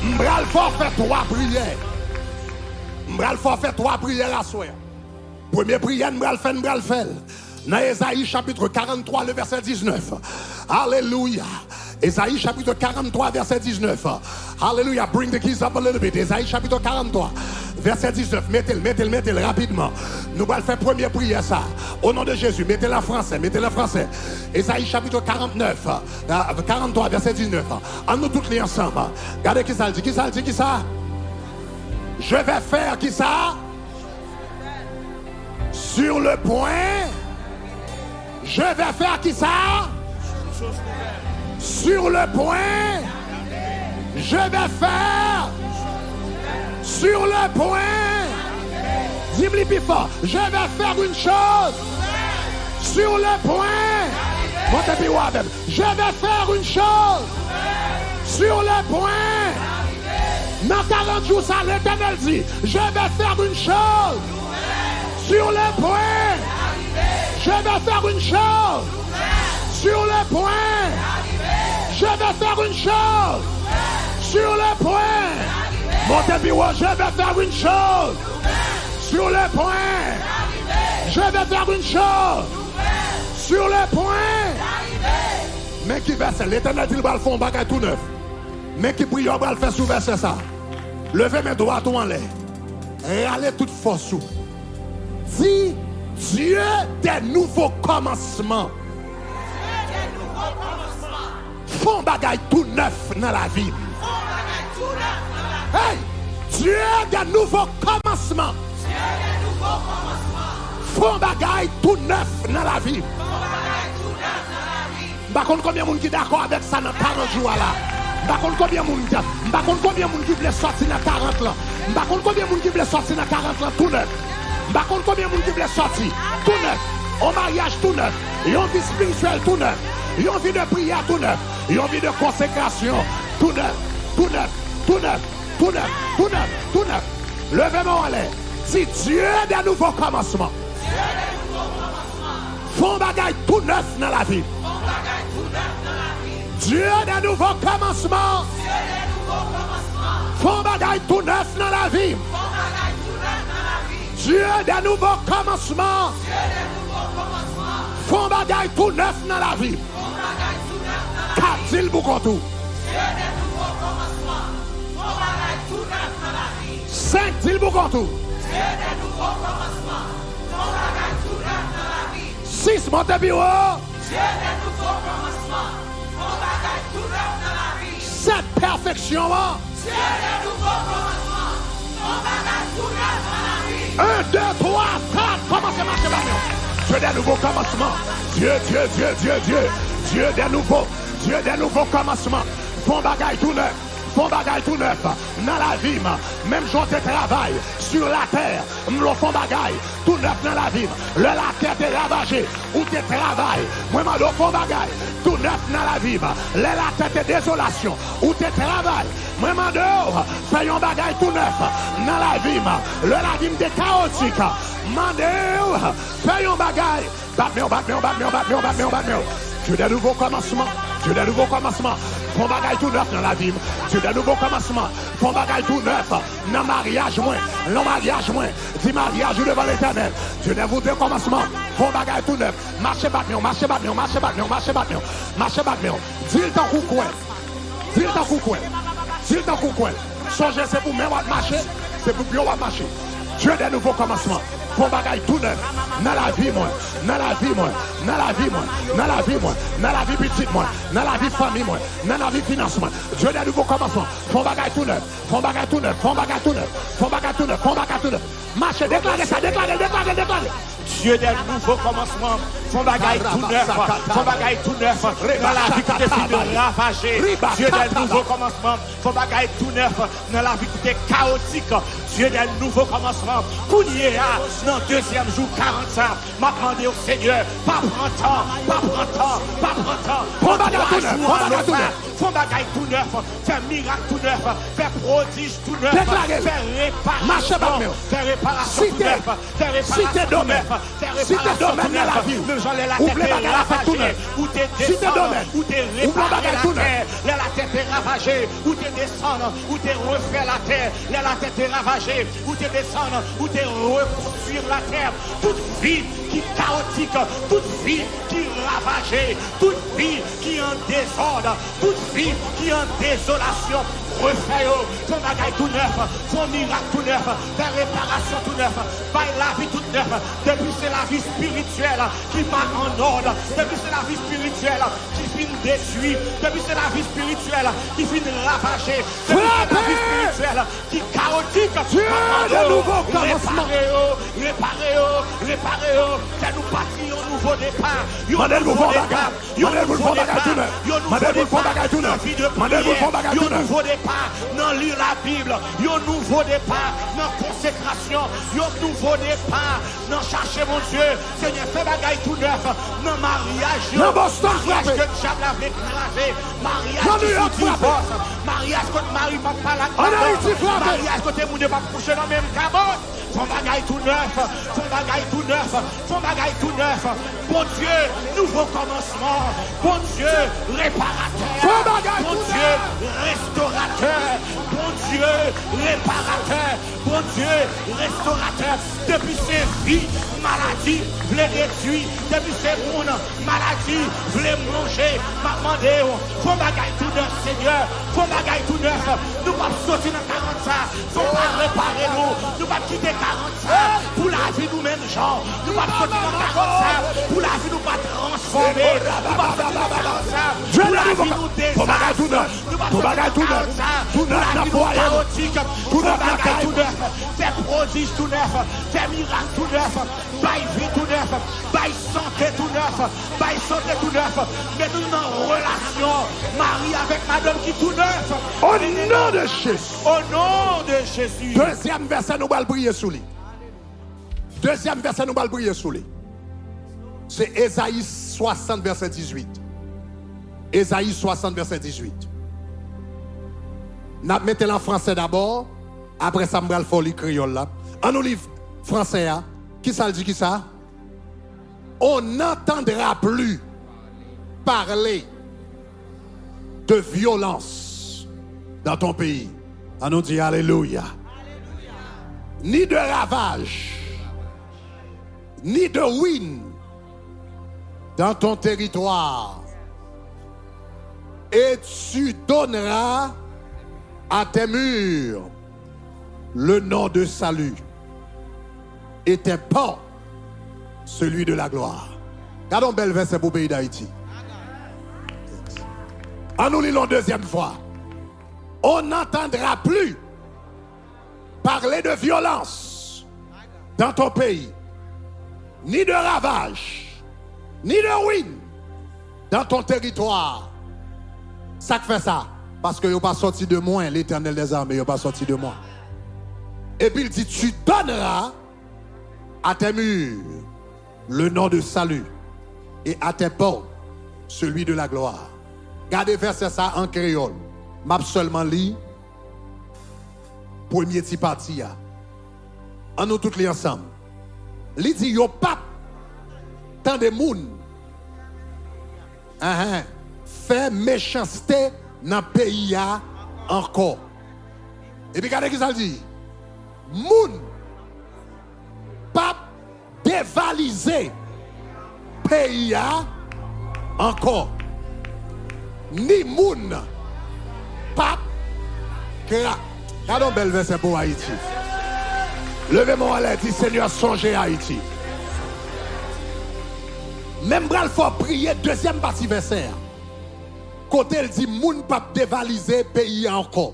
M'bral fort fait 3 prières. M'bral fort fait 3 prières à soir. Première prière, m'bral fait. Dans Ésaïe chapitre 43, le verset 19. Alléluia. Ésaïe chapitre 43, verset 19. Alléluia. Bring the keys up a little bit. Ésaïe chapitre 43, verset 19. Mettez-le rapidement. Nous allons faire première prière ça. Au nom de Jésus, mettez-le en français. Ésaïe chapitre 43, verset 19. En nous tous les ensemble. Regardez qui ça dit. Je vais faire qui ça? Sur le point. Je vais faire qui ça? Sur le point, je vais faire. Sur le point, dis-moi plus fort, je vais faire une chose. Sur le point, je vais faire une chose. Sur le point, dans 40 jours, ça l'Éternel dit, je vais faire une chose. Sur le point, je vais faire une chose. Sur le point, je vais faire une chose. Sur le point, je vais faire une chose. Sur le point, je vais faire une chose. Sur le point. Mais qui verset, l'Éternel dit, il va le faire un bagage tout neuf. Mais qui prie, il va le faire sous verset ça. Levez mes doigts tout en l'air. Et allez toute force sous. Dis, Dieu des nouveaux commencements. Font bagage tout neuf dans la vie. Hey, Dieu des nouveaux commencements. Font bagage tout neuf dans la vie. Par contre, combien de gens qui d'accord avec ça dans 40 jours là? Par contre, combien de gens qui veulent sortir dans 40 là? Par contre, combien de gens qui veulent sortir dans 40 là tout neuf? Par contre, combien de gens qui veulent sortir tout neuf? Au mariage tout neuf. Ils ont vie spirituelle tout neuf. Ils ont vie de prière tout neuf. Ils ont vie de consécration tout neuf. Tout neuf. Tout neuf. Tout neuf. Tout neuf. Tout neuf. Levez-moi en l'air. Si Dieu des nouveaux commencements. Font bagaille tout neuf dans la vie. Dieu des nouveaux commencements. Font bagaille tout neuf dans la vie. Dieu des nouveaux commencements. Font bagaille tout neuf dans la vie. Qu'a-t-il beaucoup tout? 5 dit beaucoup tout. 6 montez bureau. 7 perfection. 1, 2, 3, 4. Commencez à marcher là. Dieu des nouveaux commencements. Dieu des nouveaux commencements. Font bagaille tout neuf. Font bagaille tout neuf dans la vie. Même jour de travail sur la terre. Nous font bagaille tout neuf dans la vie. La terre est ravagée. Où tu travailles. Moi, je font bagaille tout neuf dans la vie. La terre est désolation. Où tu travailles. Moi, je fais un bagaille tout neuf dans la vie. La vie est chaotique. Mandeur, fais un bagaille. Battement. Dieu des nouveaux commencements. Dieu des nouveaux commencements. Font bagaille tout neuf dans la vie. Dieu des nouveaux commencements. Font bagaille tout neuf dans le mariage. Le mariage. Dis mariage devant l'Éternel. Dieu des nouveaux commencements. Font bagaille tout neuf. Marchez battement. Dis le temps coucouin. Songez, c'est pour même marcher. C'est pour bien marcher. Dieu des nouveaux commencements. Font bagaille tout neuf dans la vie, dans la vie petite, dans la vie famille, dans la vie financement. Dieu des nouveaux commencements. Font bagaille tout neuf. Marchez, déclarez ça. Dieu des nouveaux commencements. Font bagaille tout neuf. Dans la vie qui est finie ravagée. Dieu des nouveaux commencements. Font bagaille tout neuf. Dans la vie qui est chaotique. Dieu des nouveaux commencements. Pour dans le deuxième jour 40 ans, m'a demandé au Seigneur, pas prendre temps. Font bagaille tout neuf, faire miracle tout neuf, faire prodige tout neuf, faire réparation tout neuf, faire réparation dans la vie, où t'es descendre, où t'es réparer la terre, la terre est ravagée, où t'es descendre, où t'es refait la terre, la terre est ravagée, où t'es descendre, où t'es reconstruire la terre, toute vie qui est chaotique, toute vie qui est ravagée, toute vie qui est en désordre, toute vie qui est en désolation. Refais ton bagaille tout neuf, ton miracle tout neuf, ta réparation tout neuf, baille la vie toute neuf. Depuis c'est la vie spirituelle qui part en ordre, depuis c'est la vie spirituelle qui finit détruite, depuis c'est la vie spirituelle qui finit ravagée, depuis c'est la vie spirituelle qui est chaotique. Réparez-vous, c'est nous partir un nouveau départ. Mandel vous font bagarre. Mandel vous font bagarre tout neuf. Mandel vous font bagarre tout neuf. Mandel vous font bagarre tout neuf. Un nouveau départ dans lire la Bible. Un nouveau départ dans consécration. Un nouveau départ dans chercher mon Dieu. Seigneur, fais bagaille tout neuf dans mariage. Dans Boston, mariage que diable avait écrasé. Mariage qui divorce. Mariage que mari ne pas la mariage que mon Dieu va coucher dans le même cabot. Font bagaille tout neuf. Font bagaille tout neuf. Font bagaille tout neuf. Bon Dieu, nouveau commencement. Bon Dieu, réparateur. Bon Dieu, restaurateur. Bon Dieu, réparateur. Bon Dieu, restaurateur. Depuis ces vies, maladie, voulait réduire. Depuis ces mondes, maladie, voulait manger. M'a demandé, faut bagaille tout neuf, Seigneur. Faut bagaille tout neuf. Nous pas sortir dans 40 ça. Faut pas réparer nous. Nous pas quitter 40 ça. Pour la vie nous-mêmes, gens. Nous pas sortir dans 40 ça. Pour la vie nous pas transformer. Nous pas sortir dans 40 ça. Pour la vie nous désastre. Nous pas sortir dans 40 ça. Pour la vie nous chaotique. Faut bagaille tout neuf. Fais prodige tout neuf. Fais miracle tout neuf. Baille vie tout neuf. Baille santé tout neuf. Baille santé tout neuf. Mettez-nous en relation. Marie avec madame qui tout neuf. Au nom de Jésus. Au nom de Jésus. Deuxième verset, nous allons prier sous lui. Deuxième verset, nous allons prier sous lui. C'est Ésaïe 60, verset 18. Ésaïe 60, verset 18. Nous mettons en français d'abord. Après ça, nous allons faire le créole là. En nous livre français, qui ça dit qui ça? On n'entendra plus parler de violence dans ton pays. On nous dit alléluia. Ni de ravage, ni de ruine dans ton territoire. Et tu donneras à tes murs le nom de salut. Et tes portes, celui de la gloire. Regardons bel verset pour le pays d'Haïti. En nous lisons deuxième fois. On n'entendra plus parler de violence dans ton pays, ni de ravage, ni de ruine dans ton territoire. Ça fait ça, parce que il n'est pas sorti de moi, l'Éternel des armées, il n'est pas sorti de moi. Et puis il dit, tu donneras à tes murs le nom de salut et à tes portes celui de la gloire. Gardez verset ça en créole. M'a seulement lit premier petit parti. En nous tous les ensemble. Il dit, yo pas tant de monde fait méchanceté dans le pays encore. Et puis regardez qui ça dit. Moun pas dévaliser pays encore. Ni moun pas Regardons bel verset pour Haïti. Levez-moi à l'air, dit Seigneur, songez Haïti. Même bral faut prier deuxième partie verset. Côté il dit moun pas dévaliser pays encore.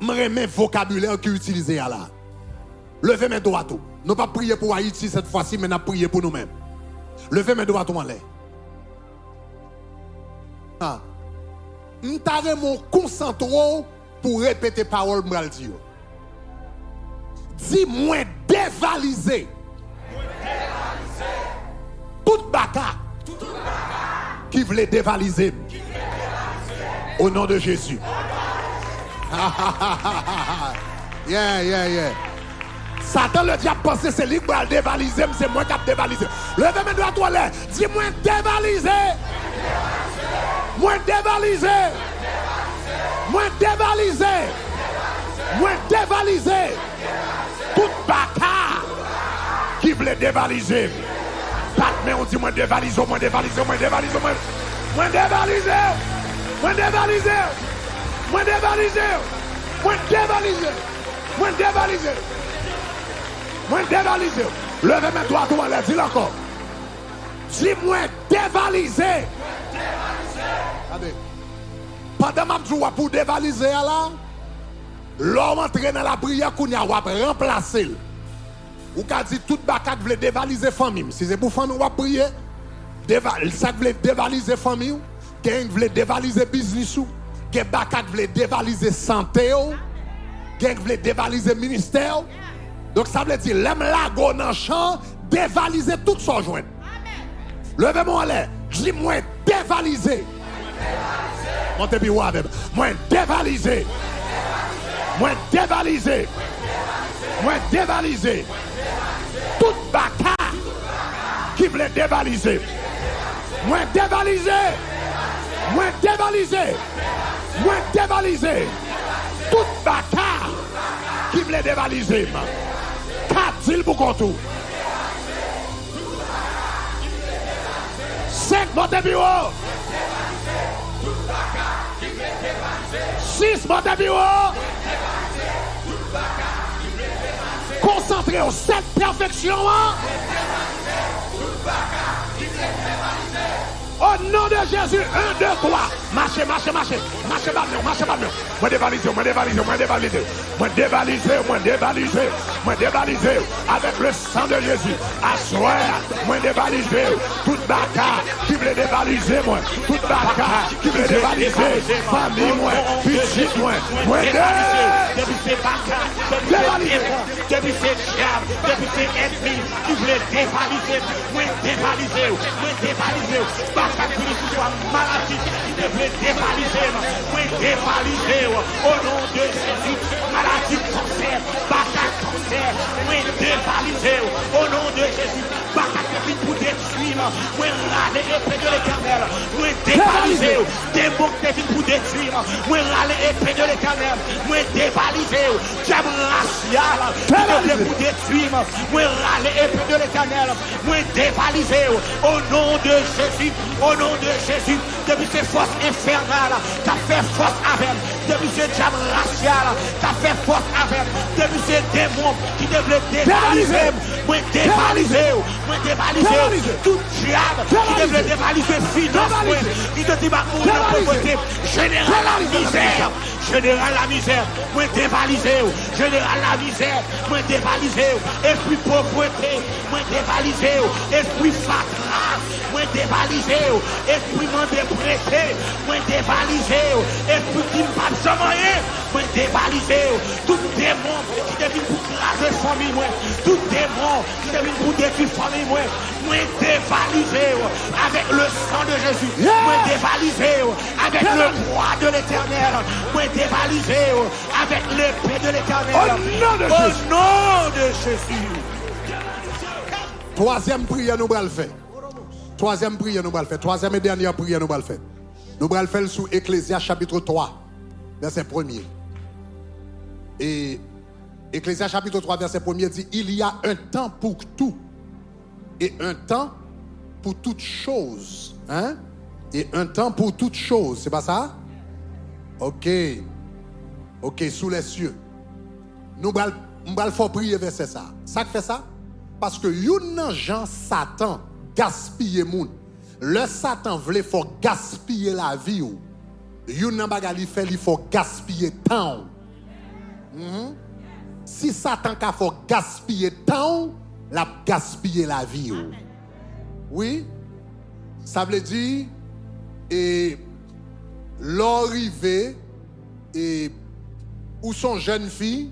M'remet vocabulaire qui utilisé là. Levez mes doigts tout. Nous pas prier pour Haïti cette fois-ci, mais nous prier pour nous-mêmes. Levez mes doigts tout en l'air. M'tare mon concentro pour répéter parole m'bral dire. Dis-moi dévaliser. Tout baka qui voulait dévaliser. Au nom de Jésus. Yeah. Satan le diable pense c'est lui qui va dévaliser, c'est moi qui vais dévaliser. Levez mes doigts à l'air. Dis-moi dévaliser. Moi dévaliser. Moi dévaliser. Moi dévaliser. Tout baka qui voulait dévaliser. Pas mais on dit moi dévaliser, moi dévaliser, moi dévaliser, moi dévaliser. Moi dévaliser. Moi dévaliser. Moi dévaliser. Moi dévaliser. Moi dévaliser. Levez mes doigts tout à l'air, dis-le encore. Dis-moi dévaliser. Pendant que je suis pour dévaliser là, l'homme entre dans la prière qu'on a remplacé. Ou qu'a dit tout bakak voulait dévaliser famille. Si c'est pour famille, on va prier. Ça voulait dévaliser famille. Quelqu'un voulait dévaliser business. Quelqu'un bakak voulait dévaliser santé. Quelqu'un voulait dévaliser ministère. Donc ça veut dire, l'aime la go dans le champ, dévaliser tout son joint. Levez-moi en l'air. Dis-moi dévaliser. Montez bien ou avec. Moi dévaliser. Moi dévaliser. Moi dévaliser. Tout baka qui voulait dévaliser. Moi dévaliser. Moi dévaliser. Moi dévaliser. Tout baka qui voulait dévaliser. 4 îles pour contour. 5 montez bureau. 6 montez bureau. Concentrez au 7 perfection. Au nom de Jésus, 1, 2, 3. Marchez, marchez, marchez. Marchez pas mieux, marchez pas mieux. Moi dévaliser, moi dévaliser, moi dévaliser. Moi dévaliser, moi dévaliser. Moi dévaliser avec le sang de Jésus. Assoir, moi dévaliser. Toute baka qui voulait dévaliser, moi. Toute baka qui voulait dévaliser. Famille, moi. Petite, moi. Moi Depuis ces baka, depuis ces diables, depuis ces ennemis qui voulaient dévaliser. Moi dévaliser, moi dévaliser. Baka qui soit maladie, qui devait dévaliser. Moi dévaliser au nom de Jésus. Maladie cancer, baka cancer. Moi dévaliser au nom de Jésus. Baka qui pour détruire. Moi râler épée de l'Éternel. Moi dévaliser. Démon qui pour détruire. Moi râler épée de l'Éternel. Moi dévaliser. Diable racial qui devait pour détruire. Moi râler épée de l'Éternel. Moi dévaliser au nom de Jésus. Au nom de Jésus. Depuis ces forces infernales, t'as fait force avec. Depuis ces diables raciales, t'as fait force avec. Depuis ces démons qui devaient dévaliser. Moi dévaliser. Moi dévaliser. Tout diable qui devait dévaliser finance. Qui te dit, bah, mon pauvreté. Général la misère. Général la misère. Moi dévaliser. Général la misère. Moi dévaliser. Esprit pauvreté. Moi dévaliser. Esprit fatras. Moi dévaliser. Esprit mandé prêté. Moi dévaliser. Esprit qui ne pas jamais. Moi dévaliser. Tout démon qui devient pour craser famille. Tout démon qui devient pour détruire famille. Moi dévaliser. Avec le sang de Jésus. Moi dévaliser. Avec le poids de l'Éternel. Moi dévaliser. Avec l'épée de l'Éternel. Au nom de Jésus. Troisième prière, nous allons le faire. Troisième prière, nous allons le faire. Troisième et dernière prière, nous allons le faire. Nous allons le faire sous Ecclésiaste chapitre 3, verset 1er. Et Ecclésiaste chapitre 3, verset 1er dit, il y a un temps pour tout et un temps pour toutes choses. Hein? Et un temps pour toutes choses. C'est pas ça? Ok. Ok, sous les cieux. Nous allons faire prier verset ça. Ça fait ça? Parce que yon Jean Satan gaspiller moun. Le Satan voulait faut gaspiller la vie ou. Yon bagali fait il faut gaspiller temps. Si Satan ka faut gaspiller temps, la gaspiller la vie ou. Oui? Ça veut dire et l'arrivée et ou son jeune fille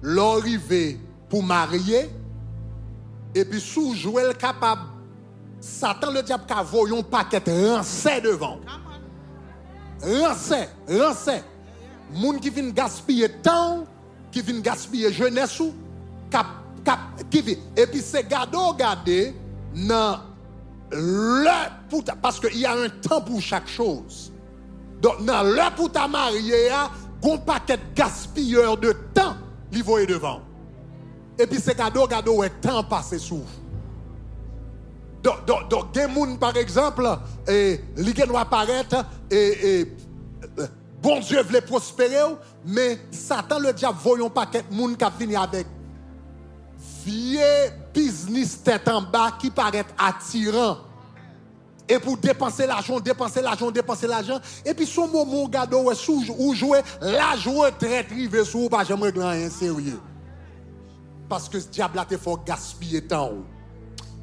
l'arrivée pour marier. Et puis, sous jouer capable, Satan le diable a voyé un paquet rancé devant. Rancé. Moun qui vient gaspiller temps, qui vient gaspiller jeunesse, qui vient. Et puis, c'est garder dans le parce qu'il y a un temps pour chaque chose. Donc, dans le pour ta mariée, il y a un paquet gaspilleur de temps, qui voyait devant. Et puis c'est cadeau est temps passé sous. Donc des gens par exemple li gen doit apparaître bon Dieu voulait prospérer mais Satan le diable voyons paquet moun qui vini avec vieux business tête en bas qui paraît attirant. Et pour dépenser l'argent. Et puis son moment gado ou jouer la retraite rive sous pas jamais rien sérieux. parce que ce diable a fait gaspiller temps.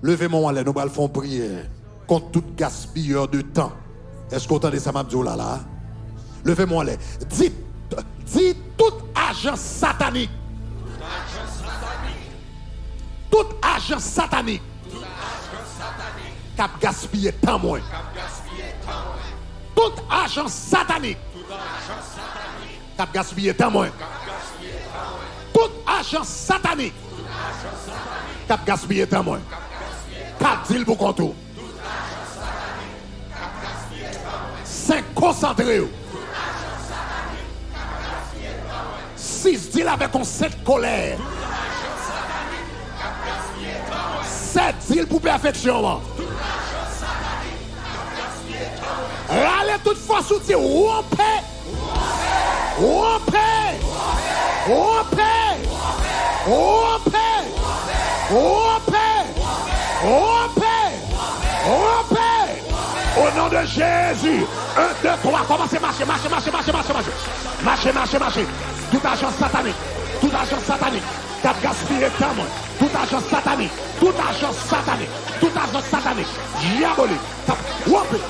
Levez mon allez, nous allons faire prière contre tout gaspilleur de temps. Est-ce que vous entendez ça, Mabdou là? Levez mon allez. Dis tout agent satanique. Tout agent satanique. Cap gaspiller temps moins. Tout agent satanique. Cap gaspiller temps moins. Tout agent satanique. Cap gaspiller temps moins. 4 deals pour contour. 5 concentrés. 6 deals avec un 7 colère. 7 deals pour perfection. Allez, toutefois, soutien. Rompez. Rompez. Rompez. Rompez. Rompez. Rompez. Rompez. Au nom de Jésus. 1, 2, 3. Commencez, marchez. Marchez. Tout agent satanique. Tout agent satanique. Cap gaspillé temps. Tout agent satanique. Tout agent satanique. Tout agent satanique. Diabolique. Rompez.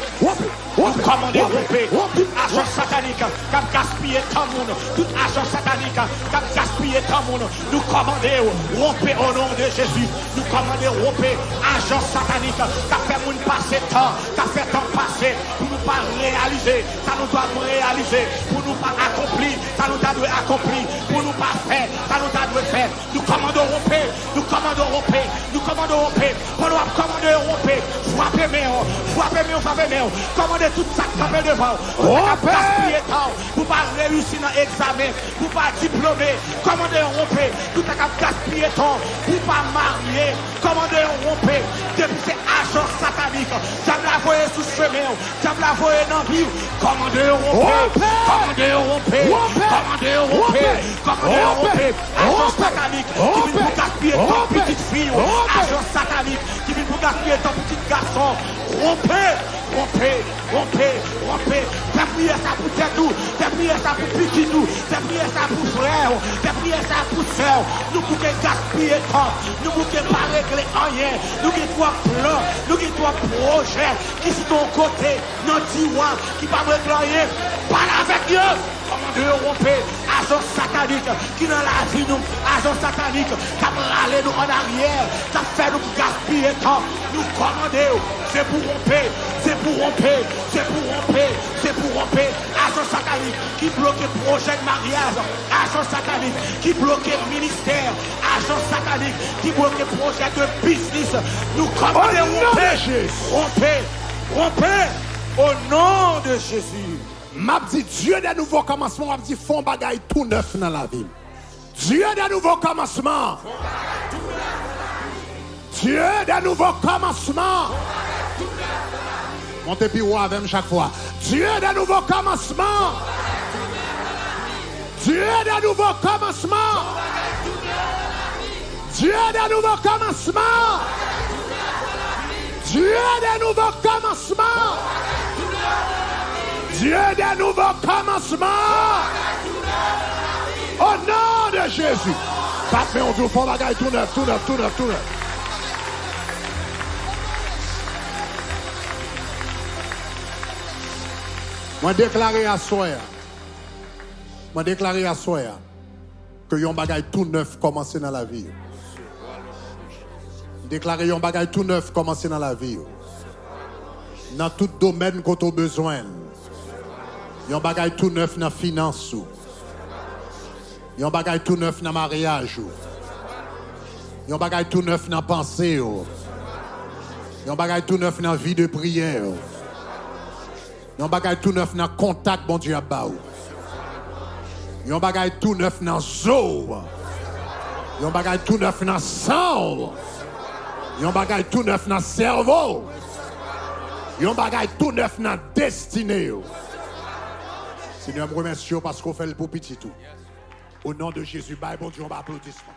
Commandez, rompez. Tout agent satanique. Cap gaspillé temps. Tout agent satanique. Cap gaspillé temps. Nous commandons, rompez au nom de Jésus. Nous commandons, rompez. Agent satanique. Cap fait moun passer temps. Cap fait temps passer. Pour nous pas réaliser. Ça nous doit réaliser. Pour nous pas accomplir. Ça nous doit accomplir. Pour nous pas faire. Ça nous doit faire. Nous commandons, rompez. Nous commandons, rompez. Nous commandons, rompez. Pour nous commander, rompez. Frappez, mais commandez tout ça qui fait devant. Rompez. Pour pas réussir dans l'examen. Pour pas diplômer. Commandez, rompez. Tout ça qui gaspiller temps. Pour pas marier. Commandez, rompez. Depuis ces agents sataniques. J'aime la voyer sous chemin. J'aime la voyer dans la vie. Commandez, rompez. Commandez, rompez. Commandez, rompez. Commandez, rompez. Agents sataniques qui viennent pour gaspiller ton petite fille. Agents sataniques qui viennent pour gaspiller ton petit garçon. Rompez. Fais prier ça pour tête nous. Fais prier ça pour petit nous. Fais prier ça pour frère. Fais prier ça pour soeur. Nous pouvons gaspiller temps. Nous pouvons pas régler rien. Nous avons trois plans. Nous avons trois projets qui sont de ton côté. Dans 10 mois qui ne peuvent régler rien. Parle avec Dieu. Commandez, rompez. Agents sataniques qui dans la vie nous. Agents sataniques qui ont râlé nous en arrière. Qui ont fait nous gaspiller temps. Nous commandons. C'est pour romper. Agents sataniques qui bloquent le projet de mariage. Agents sataniques qui bloquent le ministère. Agents sataniques qui bloquent le projet de business. Nous commandons rompez. Au nom de Jésus. M'a dit Dieu d'un nouveau commencement, m'a dit font bagaille tout neuf dans la ville. Dieu d'un nouveau commencement. Dieu d'un nouveau commencement. Montez puis avec chaque fois. Dieu d'un nouveau commencement. Dieu d'un nouveau commencement. Dieu d'un nouveau commencement. Dieu d'un nouveau commencement. Dieu d'un nouveau commencement. Au nom de Jésus. Tapez on dit font bagaille tout neuf. Moi déclaré à soi que yon bagay tout neuf commence dans la vie. Déclaré yon bagay tout neuf commence dans la vie. Dans tout domaine qu'on a besoin. Yon bagay tout neuf dans la finance. Yon bagay tout neuf dans le mariage. Yon bagay tout neuf dans la pensée. Yon bagay tout neuf dans la vie de prière. Yon bagay tout neuf dans contact bon Dieu a ba ou. Yon bagay tout neuf dans zo. Yon bagay tout neuf dans sang. Yon bagay tout neuf dans cerveau. Yon bagay tout neuf dans destinée. Seigneur, me remercie parce qu'on fait le pour petit tout. Au nom de Jésus, bye bon Dieu, on va applaudissement.